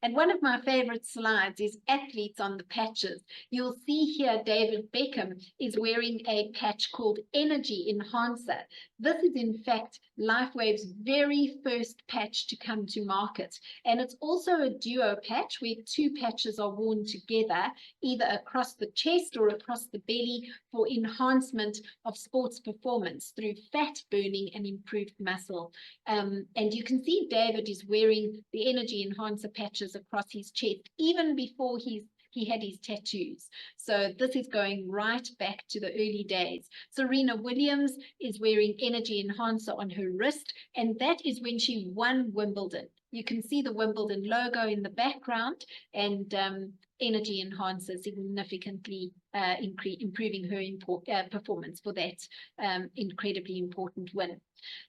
And one of my favorite slides is athletes on the patches. You'll see here David Beckham is wearing a patch called Energy Enhancer. This is in fact LifeWave's very first patch to come to market. And it's also a duo patch where 2 patches are worn together, either across the chest or across the belly, for enhancement of sports performance through fat burning and improved muscle. And you can see David is wearing the Energy Enhancer patches across his chest even before he had his tattoos. So this is going right back to the early days. Serena Williams is wearing Energy Enhancer on her wrist, and that is when she won Wimbledon. You can see the Wimbledon logo in the background, and Energy Enhancer significantly improving her performance for that incredibly important win.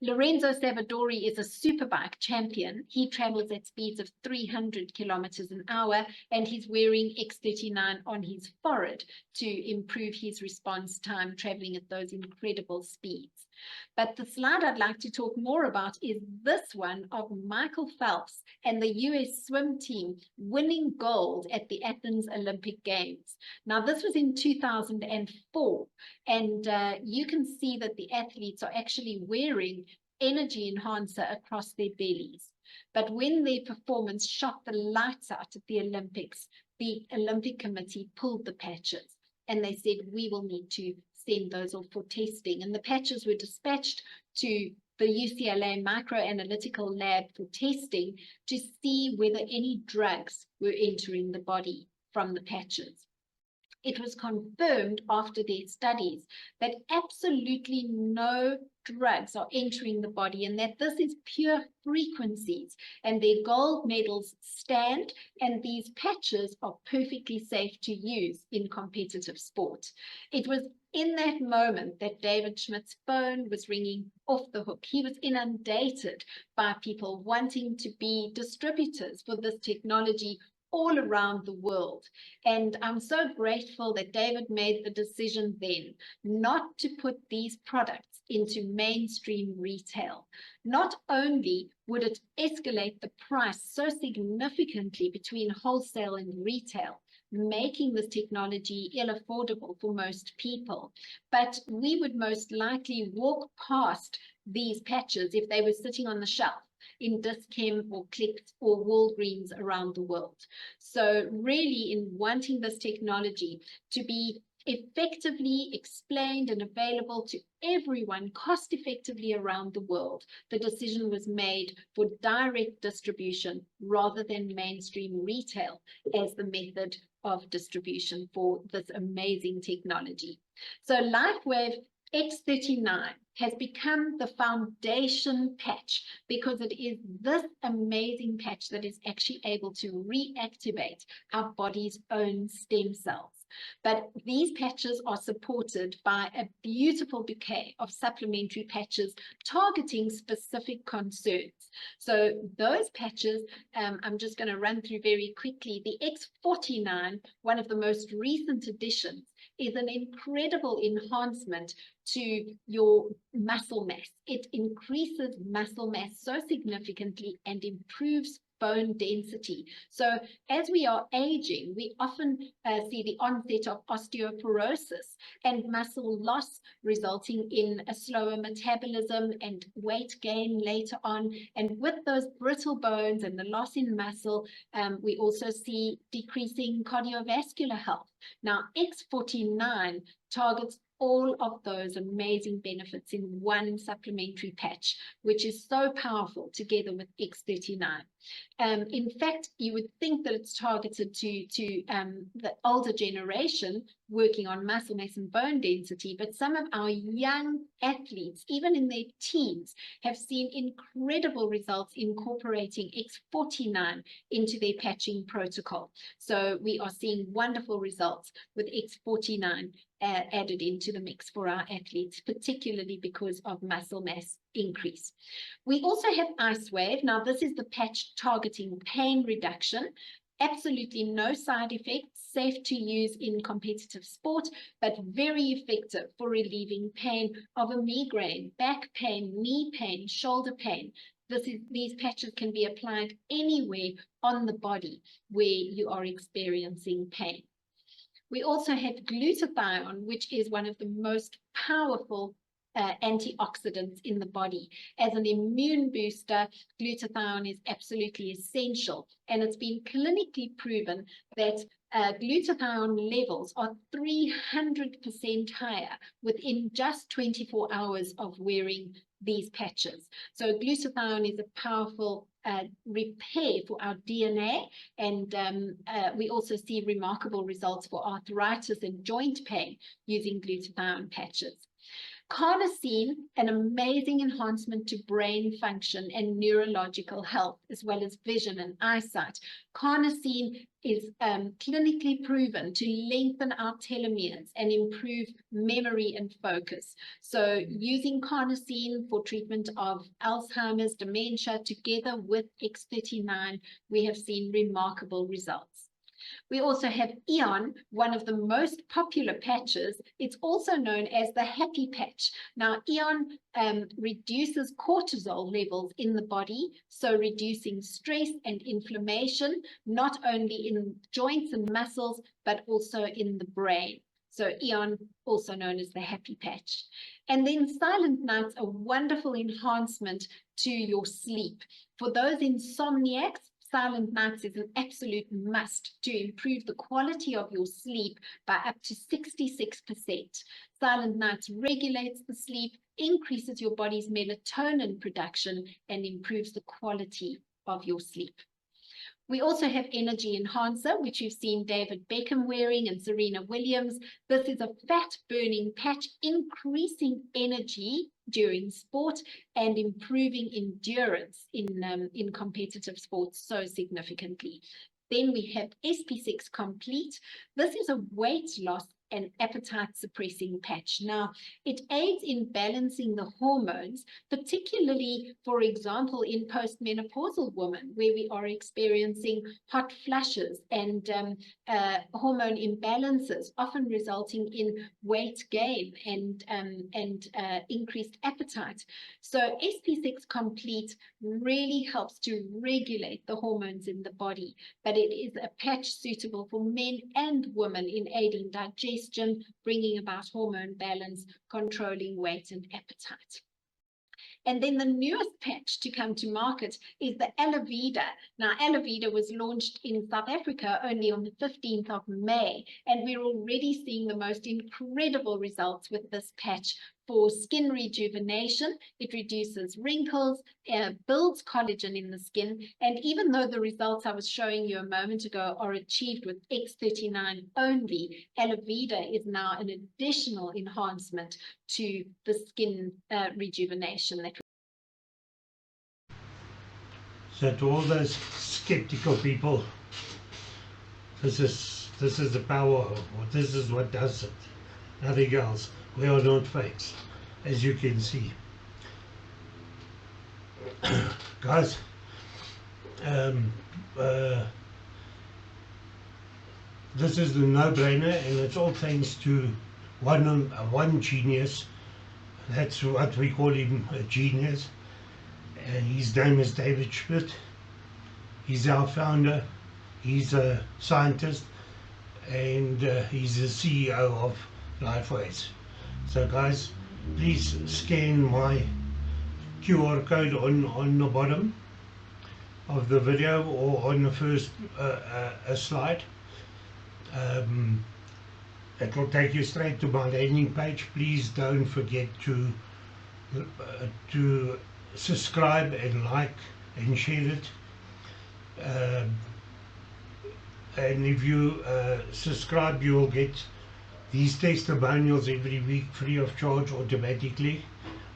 Lorenzo Savadori is a superbike champion. He travels at speeds of 300 kilometers an hour, and he's wearing X39 on his forehead to improve his response time traveling at those incredible speeds. But the slide I'd like to talk more about is this one of Michael Phelps and the US swim team winning gold at the Athens Olympic Games. Now, this was in 2004, and you can see that the athletes are actually wearing Energy Enhancer across their bellies. But when their performance shot the lights out at the Olympics, the Olympic Committee pulled the patches, and they said, we will need to send those off for testing. And the patches were dispatched to the UCLA microanalytical lab for testing to see whether any drugs were entering the body from the patches. It was confirmed after their studies that absolutely no drugs are entering the body, and that this is pure frequencies, and their gold medals stand, and these patches are perfectly safe to use in competitive sport. It was in that moment that David Schmidt's phone was ringing off the hook. He was inundated by people wanting to be distributors for this technology all around the world. And I'm so grateful that David made the decision then not to put these products into mainstream retail. Not only would it escalate the price so significantly between wholesale and retail, making this technology ill-affordable for most people, but we would most likely walk past these patches if they were sitting on the shelf in Dis-Chem or Clicks or Walgreens around the world. So really, in wanting this technology to be effectively explained and available to everyone cost effectively around the world, the decision was made for direct distribution rather than mainstream retail as the method of distribution for this amazing technology. So LifeWave X39 has become the foundation patch because it is this amazing patch that is actually able to reactivate our body's own stem cells. But these patches are supported by a beautiful bouquet of supplementary patches targeting specific concerns. So those patches, I'm just going to run through very quickly. The X49, one of the most recent additions, is an incredible enhancement to your muscle mass. It increases muscle mass so significantly and improves bone density. So as we are aging, we often see the onset of osteoporosis and muscle loss, resulting in a slower metabolism and weight gain later on. And with those brittle bones and the loss in muscle, we also see decreasing cardiovascular health. Now, X49 targets all of those amazing benefits in one supplementary patch, which is so powerful together with X39. In fact, you would think that it's targeted to the older generation working on muscle mass and bone density, but some of our young athletes, even in their teens, have seen incredible results incorporating X49 into their patching protocol. So we are seeing wonderful results with X49 added into the mix for our athletes, particularly because of muscle mass increase. We also have IceWave. Now, this is the patch targeting pain reduction. Absolutely no side effects, safe to use in competitive sport, but very effective for relieving pain of a migraine, back pain, knee pain, shoulder pain. These patches can be applied anywhere on the body where you are experiencing pain. We also have glutathione, which is one of the most powerful antioxidants in the body. As an immune booster, glutathione is absolutely essential, and it's been clinically proven that glutathione levels are 300% higher within just 24 hours of wearing these patches. So glutathione is a powerful repair for our DNA, and we also see remarkable results for arthritis and joint pain using glutathione patches. Carnosine, an amazing enhancement to brain function and neurological health, as well as vision and eyesight. Carnosine is clinically proven to lengthen our telomeres and improve memory and focus. So using carnosine for treatment of Alzheimer's, dementia, together with X39, we have seen remarkable results. We also have Eon, one of the most popular patches. It's also known as the happy patch. Now, Eon reduces cortisol levels in the body, so reducing stress and inflammation, not only in joints and muscles, but also in the brain. So Eon, also known as the happy patch. And then Silent Nights, a wonderful enhancement to your sleep. For those insomniacs, Silent Nights is an absolute must to improve the quality of your sleep by up to 66%. Silent Nights regulates the sleep, increases your body's melatonin production, and improves the quality of your sleep. We also have Energy Enhancer, which you've seen David Beckham wearing and Serena Williams. This is a fat-burning patch, increasing energy during sport and improving endurance in competitive sports so significantly. Then we have SP6 Complete. This is a weight loss and appetite suppressing patch. Now, it aids in balancing the hormones, particularly, for example, in postmenopausal women, where we are experiencing hot flushes and hormone imbalances, often resulting in weight gain and increased appetite. So SP6 Complete really helps to regulate the hormones in the body, but it is a patch suitable for men and women in aiding digestion, bringing about hormone balance, controlling weight and appetite. And then the newest patch to come to market is the Alavida. Now, Alavida was launched in South Africa only on the 15th of May, and we're already seeing the most incredible results with this patch for skin rejuvenation. It reduces wrinkles, builds collagen in the skin, and even though the results I was showing you a moment ago are achieved with X39 only, Alavida is now an additional enhancement to the skin rejuvenation. So to all those skeptical people, this is the power, or this is what does it, nothing else. We are not fakes, as you can see. Guys, this is the no-brainer, and it's all thanks to one genius. That's what we call him, a genius. And his name is David Schmidt. He's our founder. He's a scientist, and he's the CEO of Lifeways. So guys, please scan my QR code on the bottom of the video or on the first slide. It will take you straight to my landing page. Please don't forget to subscribe and like and share it. And if you subscribe, you will get these testimonials every week free of charge automatically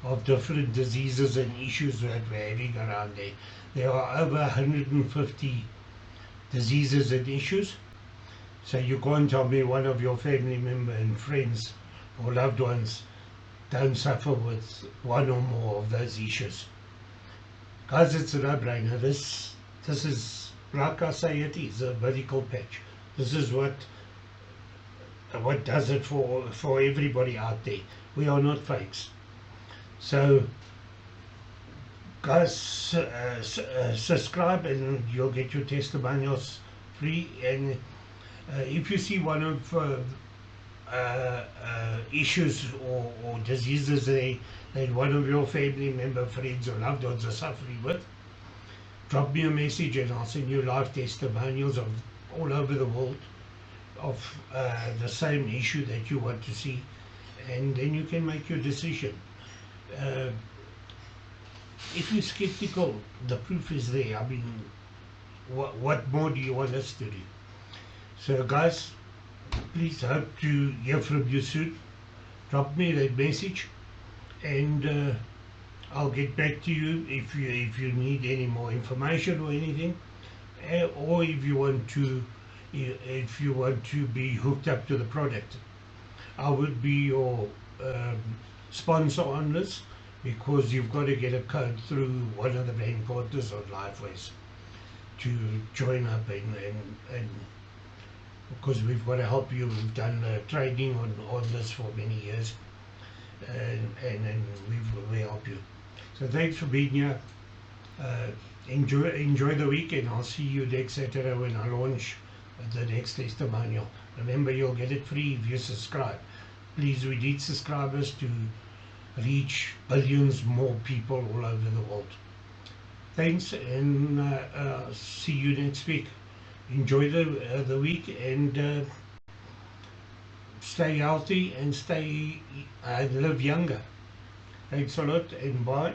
of different diseases and issues that we're having around there. There are over 150 diseases and issues. So you can't tell me one of your family members and friends or loved ones don't suffer with one or more of those issues. Guys, it's a no-brainer. This is, like I say, it is a medical patch. This is what does it for everybody out there. We are not fakes. So Guys, subscribe and you'll get your testimonials free. And if you see one of issues or diseases that one of your family member, friends or loved ones are suffering with, drop me a message and I'll send you live testimonials of all over the world of the same issue that you want to see, and then you can make your decision. If you're skeptical, the proof is there. I mean, what more do you want us to do? So guys, please hope to hear from you soon. Drop me that message and I'll get back to you if you need any more information or anything, or if you want to be hooked up to the product. I would be your sponsor on this, because you've got to get a code through one of the brand partners on Lifeways to join up and because we've got to help you. We've done training on this for many years, and we help you. So thanks for being here. Enjoy the weekend. I'll see you next Saturday when I launch the next testimonial. Remember, you'll get it free if you subscribe. Please, we need subscribers to reach billions more people all over the world. Thanks, and see you next week. Enjoy the week, and stay healthy and live younger. Thanks a lot, and bye.